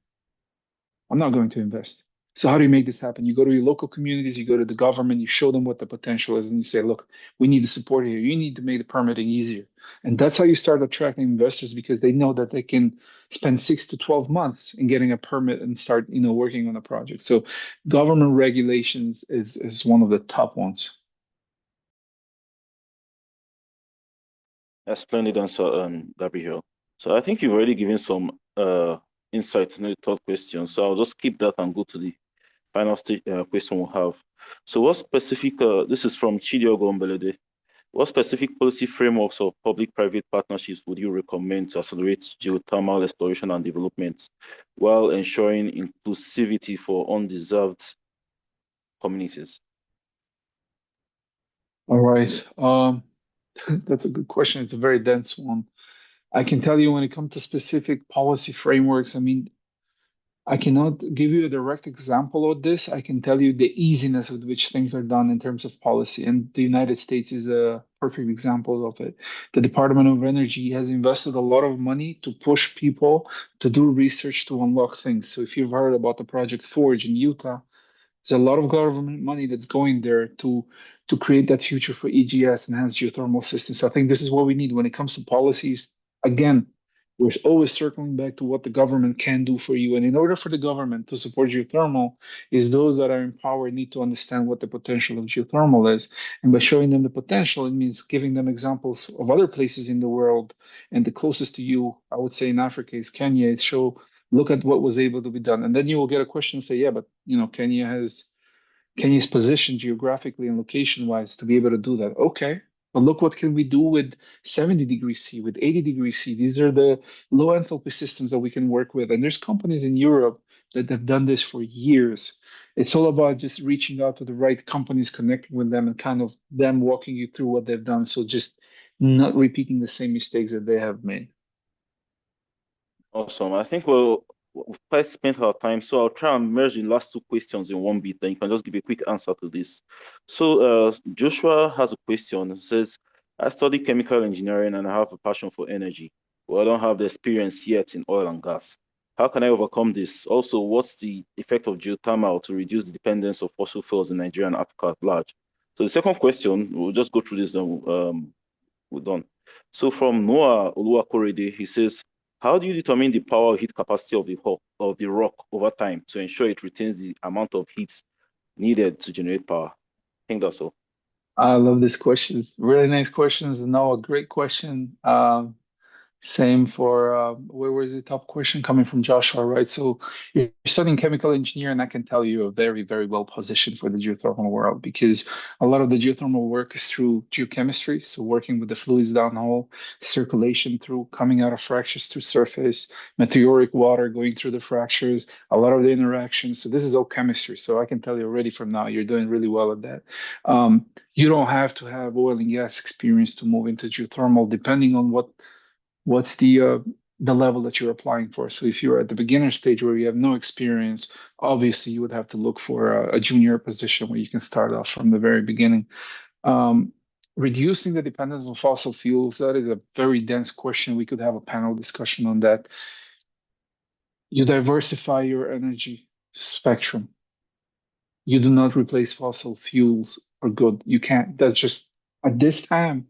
I'm not going to invest. So how do you make this happen? You go to your local communities, you go to the government, you show them what the potential is, and you say, look, we need the support here. You need to make the permitting easier. And that's how you start attracting investors because they know that they can spend 6 to 12 months in getting a permit and start, working on a project. So government regulations is one of the top ones. A splendid answer, Gabriel. So I think you've already given some insights in the third question. So I'll just keep that and go to the final question we'll have. So what specific, this is from Chidiogo Mbelede. What specific policy frameworks or public-private partnerships would you recommend to accelerate geothermal exploration and development while ensuring inclusivity for undeserved communities? All right. That's a good question. It's a very dense one. I can tell you when it comes to specific policy frameworks, I mean, I cannot give you a direct example of this. I can tell you the easiness with which things are done in terms of policy. And the United States is a perfect example of it. The Department of Energy has invested a lot of money to push people to do research to unlock things. So if you've heard about the Project Forge in Utah, there's a lot of government money that's going there to create that future for EGS, enhanced geothermal systems. So I think this is what we need when it comes to policies. Again, we're always circling back to what the government can do for you. And in order for the government to support geothermal, is those that are in power need to understand what the potential of geothermal is. And by showing them the potential, it means giving them examples of other places in the world. And the closest to you, I would say in Africa, is Kenya. Is show look at what was able to be done. And then you will get a question and say, yeah, but Kenya's positioned geographically and location wise to be able to do that. Okay. But look what can we do with 70 degrees C, with 80 degrees C. These are the low enthalpy systems that we can work with. And there's companies in Europe that have done this for years. It's all about just reaching out to the right companies, connecting with them, and kind of them walking you through what they've done. So just not repeating the same mistakes that they have made. Awesome. I think we've quite spent our time, so I'll try and merge the last two questions in one bit, then you can just give a quick answer to this. So Joshua has a question. It says, I study chemical engineering and I have a passion for energy, but I don't have the experience yet in oil and gas. How can I overcome this? Also, what's the effect of geothermal to reduce the dependence of fossil fuels in Nigeria and Africa at large? So the second question, we'll just go through this, then we're done. So from Noah Oluwakorede, he says, how do you determine the power heat capacity of the rock over time to ensure it retains the amount of heat needed to generate power? I think that's all. I love this question. It's really nice questions. No, a great question. Same for where was the top question coming from, Joshua, right? So you're studying chemical engineering, and I can tell you are very, very well positioned for the geothermal world because a lot of the geothermal work is through geochemistry. So working with the fluids downhole, circulation through coming out of fractures to surface, meteoric water going through the fractures, a lot of the interactions. So this is all chemistry. So I can tell you already from now, you're doing really well at that. You don't have to have oil and gas experience to move into geothermal, depending on what's the level that you're applying for. So if you're at the beginner stage where you have no experience, obviously you would have to look for a junior position where you can start off from the very beginning. Reducing the dependence on fossil fuels, that is a very dense question. We could have a panel discussion on that. You diversify your energy spectrum. You do not replace fossil fuels for good. You can't. That's just at this time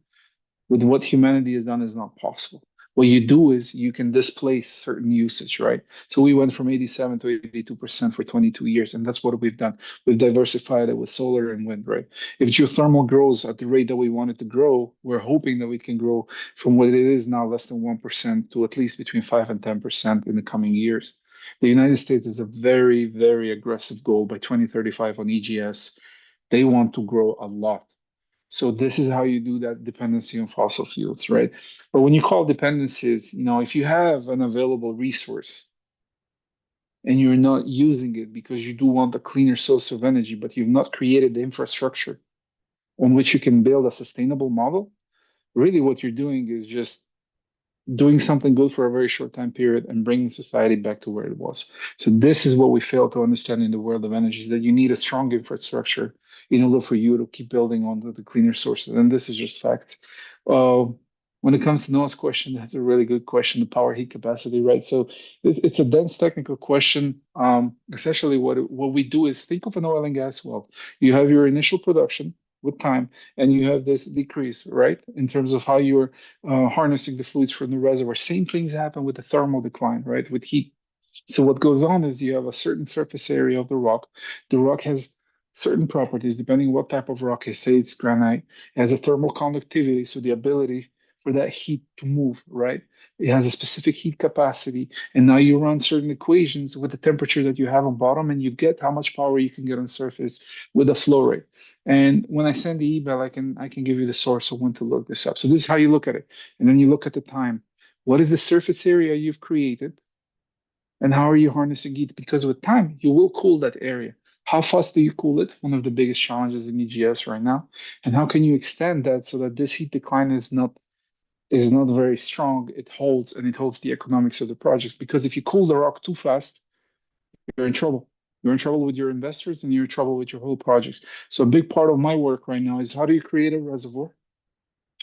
with what humanity has done is not possible. What you do is you can displace certain usage, right? So we went from 87 to 82% for 22 years, and that's what we've done. We've diversified it with solar and wind, right? If geothermal grows at the rate that we want it to grow, we're hoping that we can grow from what it is now, less than 1%, to at least between 5 and 10% in the coming years. The United States is a very, very aggressive goal by 2035 on EGS. They want to grow a lot. So this is how you do that dependency on fossil fuels, right? But when you call dependencies, if you have an available resource and you're not using it because you do want a cleaner source of energy, but you've not created the infrastructure on which you can build a sustainable model, really what you're doing is just doing something good for a very short time period and bringing society back to where it was. So this is what we fail to understand in the world of energy, is that you need a strong infrastructure in order for you to keep building on the cleaner sources. And this is just fact. When it comes to Noah's question, that's a really good question, the power heat capacity, right? So it's a dense technical question. Essentially, what we do is think of an oil and gas well. You have your initial production with time, and you have this decrease, right, in terms of how you're harnessing the fluids from the reservoir. Same things happen with the thermal decline, right, with heat. So what goes on is you have a certain surface area of the rock. The rock has certain properties, depending what type of rock. I say it's granite, it has a thermal conductivity, so the ability for that heat to move, right? It has a specific heat capacity. And now you run certain equations with the temperature that you have on bottom, and you get how much power you can get on surface with a flow rate. And when I send the email, I can give you the source of when to look this up. So this is how you look at it. And then you look at the time. What is the surface area you've created? And how are you harnessing heat? Because with time, you will cool that area. How fast do you cool it? One of the biggest challenges in EGS right now. And how can you extend that so that this heat decline is not very strong? It holds, and it holds the economics of the project. Because if you cool the rock too fast, you're in trouble. You're in trouble with your investors, and you're in trouble with your whole project. So a big part of my work right now is how do you create a reservoir?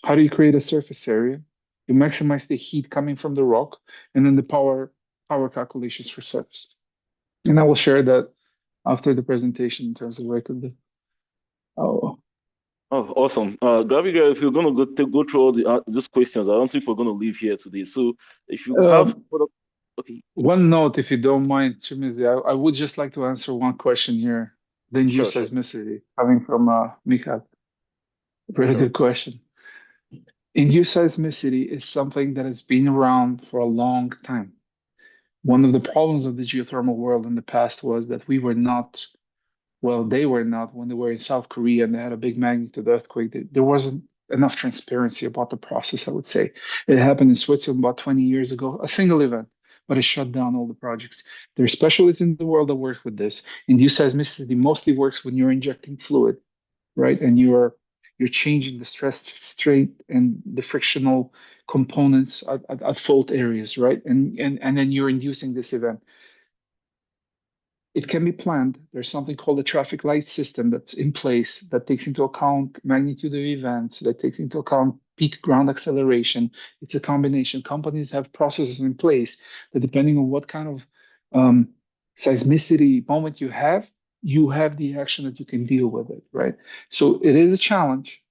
How do you create a surface area? You maximize the heat coming from the rock, and then the power calculations for surface. And I will share that after the presentation in terms of what I could do. Oh, Oh, awesome. Gabriel, if you're going to go through all these questions, I don't think we're going to leave here today. So if you have, okay, one note, if you don't mind, Chimizi, I would just like to answer one question here. The induced sure. seismicity coming from Mikhail. Really Sure. good question. Induced seismicity is something that has been around for a long time. One of the problems of the geothermal world in the past was that we were not, well, they were not, when they were in South Korea and they had a big magnitude earthquake, there wasn't enough transparency about the process, I would say. It happened in Switzerland about 20 years ago, a single event, but it shut down all the projects. There are specialists in the world that work with this. Induced seismicity mostly works when you're injecting fluid, right? And you're changing the stress strain and the frictional components at fault areas, right? And then you're inducing this event. It can be planned. There's something called a traffic light system that's in place that takes into account magnitude of events, that takes into account peak ground acceleration. It's a combination. Companies have processes in place that, depending on what kind of seismicity moment you have the action that you can deal with it, right? So it is a challenge,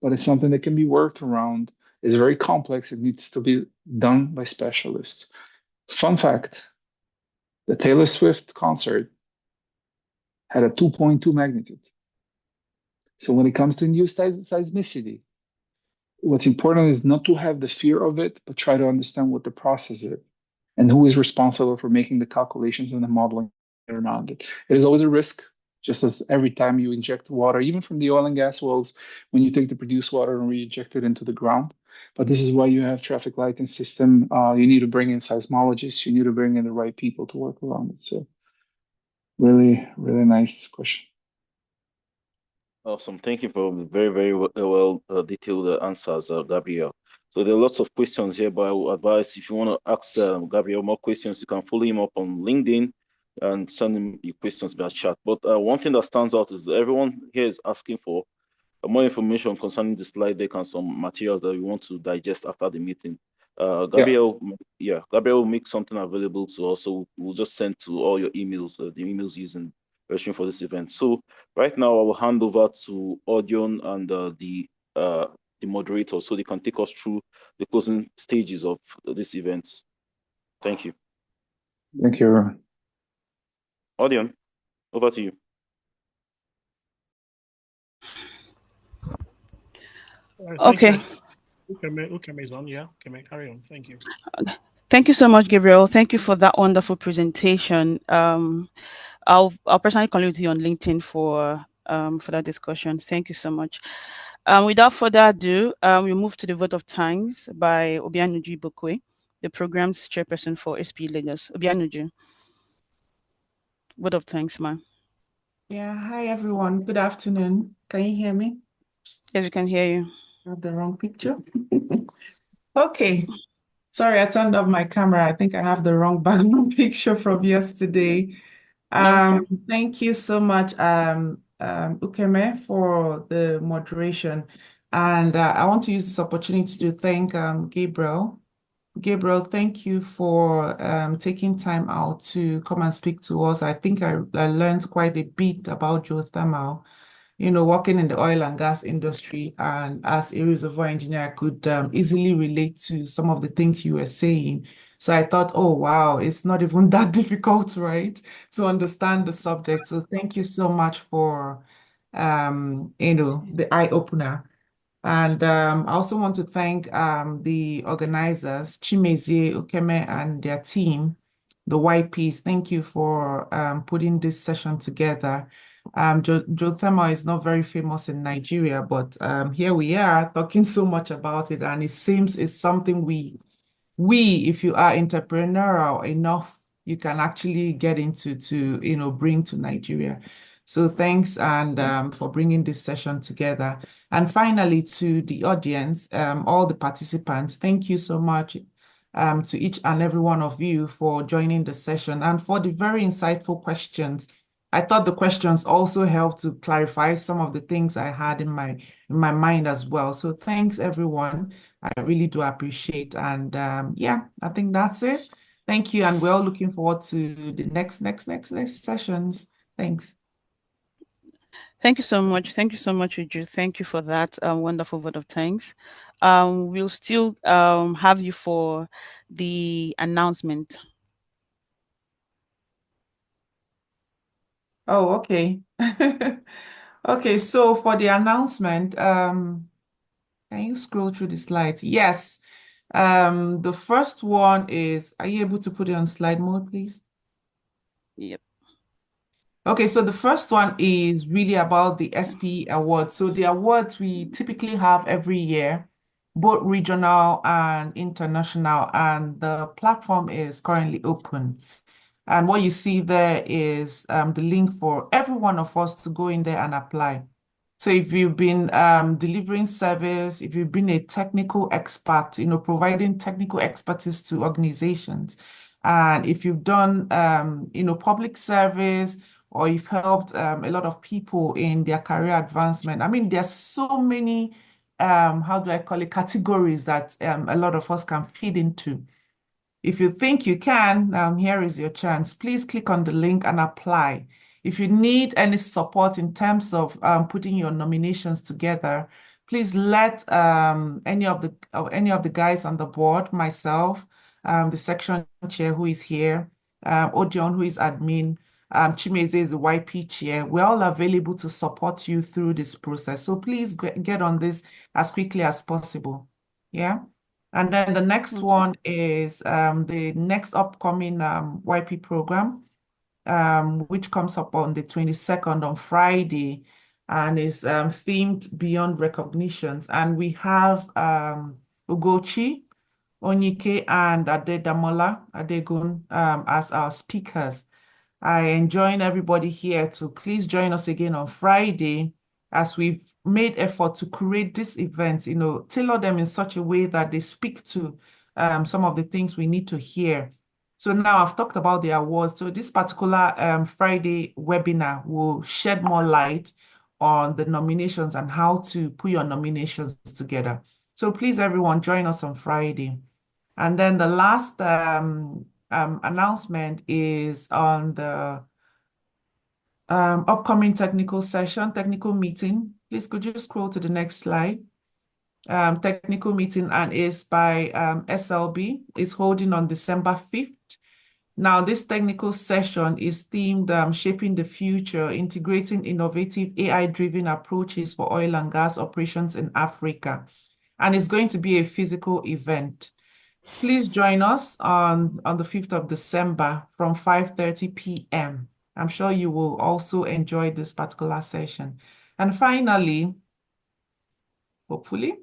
but it's something that can be worked around. It's very complex. It needs to be done by specialists. Fun fact, the Taylor Swift concert had a 2.2 magnitude. So when it comes to induced seismicity, what's important is not to have the fear of it, but try to understand what the process is and who is responsible for making the calculations and the modeling around it. It is always a risk, just as every time you inject water, even from the oil and gas wells, when you take the produced water and re-inject it into the ground. But this is why you have traffic lighting system. You need to bring in seismologists. You need to bring in the right people to work around it. So really, really nice question. Awesome. Thank you for very, very well detailed answers, Gabriel. So there are lots of questions here, but I would advise if you want to ask Gabriel more questions, you can follow him up on LinkedIn and send him your questions via chat. But one thing that stands out is everyone here is asking for more information concerning the slide deck and some materials that we want to digest after the meeting. Gabriel, Gabriel will make something available to us. So we'll just send to all your emails, the emails using registering for this event. So right now I will hand over to Audion and the moderator so they can take us through the closing stages of this event. Thank you. Thank you, everyone. Audion, over to you. Okay. Ukeme is on. Yeah, Ukeme, carry on. Thank you. Thank you so much, Gabriel. Thank you for that wonderful presentation. I'll personally connect with you on LinkedIn for that discussion. Thank you so much. Without further ado, we move to the vote of thanks by Obianuju Bokwe, the program's chairperson for SPE Lagos. Obianuju, vote of thanks, ma'am. Yeah, hi everyone. Good afternoon. Can you hear me? Yes, we can hear you. I have the wrong picture. Okay. Sorry, I turned off my camera. I think I have the wrong background picture from yesterday. Okay. Thank you so much, Ukeme, for the moderation. And I want to use this opportunity to thank Gabriel. Gabriel, thank you for taking time out to come and speak to us. I think I learned quite a bit about geothermal, working in the oil and gas industry. And as a reservoir engineer, I could easily relate to some of the things you were saying. So I thought, oh, wow, it's not even that difficult, right, to understand the subject. So thank you so much for, the eye opener. And I also want to thank the organizers, Chimezie, Ukeme, and their team, the YPs. Thank you for putting this session together. Geothermal is not very famous in Nigeria, but here we are talking so much about it, and it seems it's something if you are entrepreneurial enough, you can actually get into to bring to Nigeria. So thanks and for bringing this session together. And finally, to the audience, all the participants, thank you so much to each and every one of you for joining the session and for the very insightful questions. I thought the questions also helped to clarify some of the things I had in my mind as well. So thanks, everyone. I really do appreciate. And yeah, I think that's it. Thank you. And we're all looking forward to the next sessions. Thanks. Thank you so much. Thank you so much, Uju. Thank you for that wonderful vote of thanks. We'll still have you for the announcement. Oh, okay. Okay, so for the announcement, can you scroll through the slides? Yes. The first one is, are you able to put it on slide mode, please? Yep. Okay, so the first one is really about the SPE awards. So the awards we typically have every year, both regional and international, and the platform is currently open. And what you see there is the link for every one of us to go in there and apply. So if you've been delivering service, if you've been a technical expert, providing technical expertise to organizations, and if you've done, public service, or you've helped a lot of people in their career advancement. I mean, there's so many, how do I call it, categories that a lot of us can feed into. If you think you can, here is your chance. Please click on the link and apply. If you need any support in terms of putting your nominations together, please let any of the guys on the board, myself, the section chair who is here, Odion who is admin, Chimeze is the YP chair. We're all available to support you through this process. So please get on this as quickly as possible. Yeah. And then the next Okay. one is the next upcoming YP program, which comes up on the 22nd on Friday and is themed Beyond Recognitions. And we have Ugochi, Onyike, and Adedamola Adegun as our speakers. I enjoin everybody here to please join us again on Friday as we've made effort to create this event, tailor them in such a way that they speak to some of the things we need to hear. So now I've talked about the awards. So this particular Friday webinar will shed more light on the nominations and how to put your nominations together. So please, everyone, join us on Friday. And then the last announcement is on the upcoming technical meeting. Please, could you scroll to the next slide? Technical meeting and is by SLB, is holding on December 5th. Now, this technical session is themed Shaping the Future, Integrating Innovative AI-Driven Approaches for Oil and Gas Operations in Africa. And it's going to be a physical event. Please join us on the 5th of December from 5:30 p.m. I'm sure you will also enjoy this particular session. And finally, hopefully,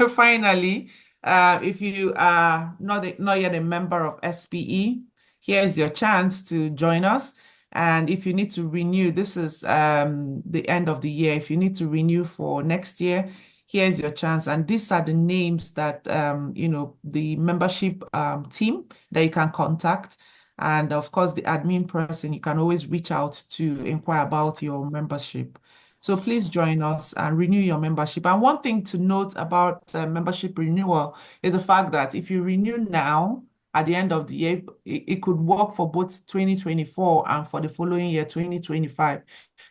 finally, if you are not yet a member of SPE, here's your chance to join us. And if you need to renew, this is the end of the year. If you need to renew for next year, here's your chance. And these are the names that, the membership team that you can contact. And of course, the admin person, you can always reach out to inquire about your membership. So please join us and renew your membership. And one thing to note about membership renewal is the fact that if you renew now, at the end of the year, it could work for both 2024 and for the following year, 2025.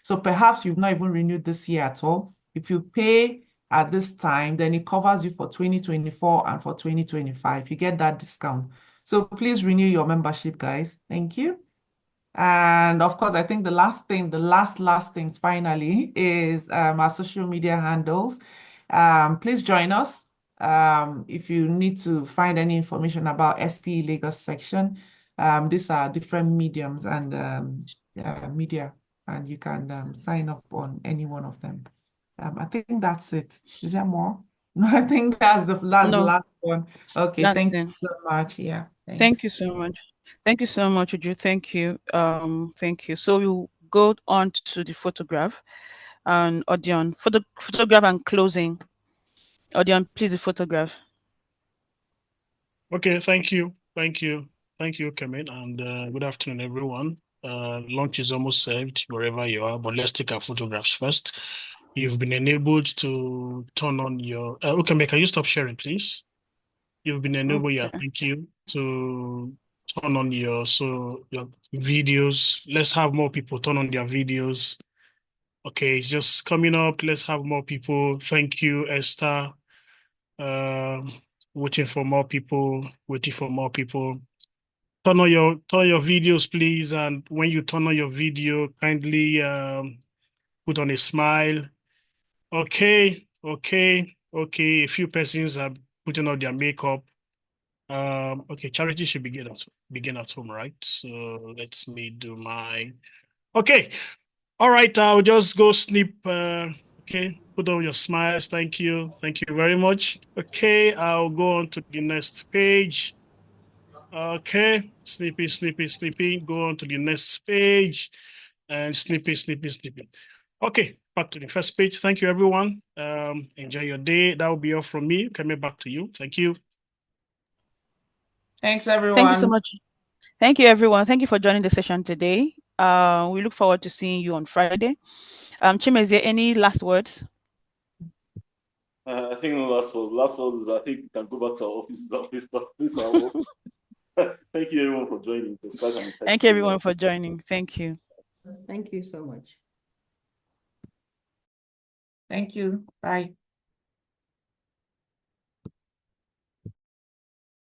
So perhaps you've not even renewed this year at all. If you pay at this time, then it covers you for 2024 and for 2025. You get that discount. So please renew your membership, guys. Thank you. And of course, I think the last thing finally is our social media handles. Please join us. If you need to find any information about SPE Lagos section, these are different mediums and media, and you can sign up on any one of them. I think that's it. Is there more? No, I think that's the No, last one. Okay, that's thank it. you so much. Yeah, Thank thanks. you so much. Thank you so much, Uju. Thank you. Thank you. So we'll go on to the photograph and Odion. Photograph and closing. Odion, please the photograph. Okay, thank you. Thank you. Thank you, Kemen, and good afternoon, everyone. Lunch is almost served wherever you are, but let's take our photographs first. You've been enabled to turn on your... okay, can you stop sharing, please? You've been enabled, yeah, Okay. thank you, to turn on your videos. Let's have more people turn on their videos. Okay, it's just coming up. Let's have more people. Thank you, Esther. Waiting for more people, waiting for more people. Turn on your videos, please. And when you turn on your video, kindly put on a smile. Okay. A few persons are putting on their makeup. Okay, charity should begin at home, right? So let me do my... Okay. All right, I'll just go snip. Okay, put on your smiles. Thank you. Thank you very much. Okay, I'll go on to the next page. Okay, snippy. Go on to the next page and snippy. Okay, back to the first page. Thank you, everyone. Enjoy your day. That will be all from me. Coming back to you. Thank you. Thanks, Thank you so everyone. much. Thank you, everyone. Thank you for joining the session today. We look forward to seeing you on Friday. Chima, is there any last words? I think no last words. Last words is I think we can go back to our office our work. Thank you everyone for joining. It was quite an insightful. Thank you, everyone, for joining. Thank you. Thank you so much. Thank you. Bye.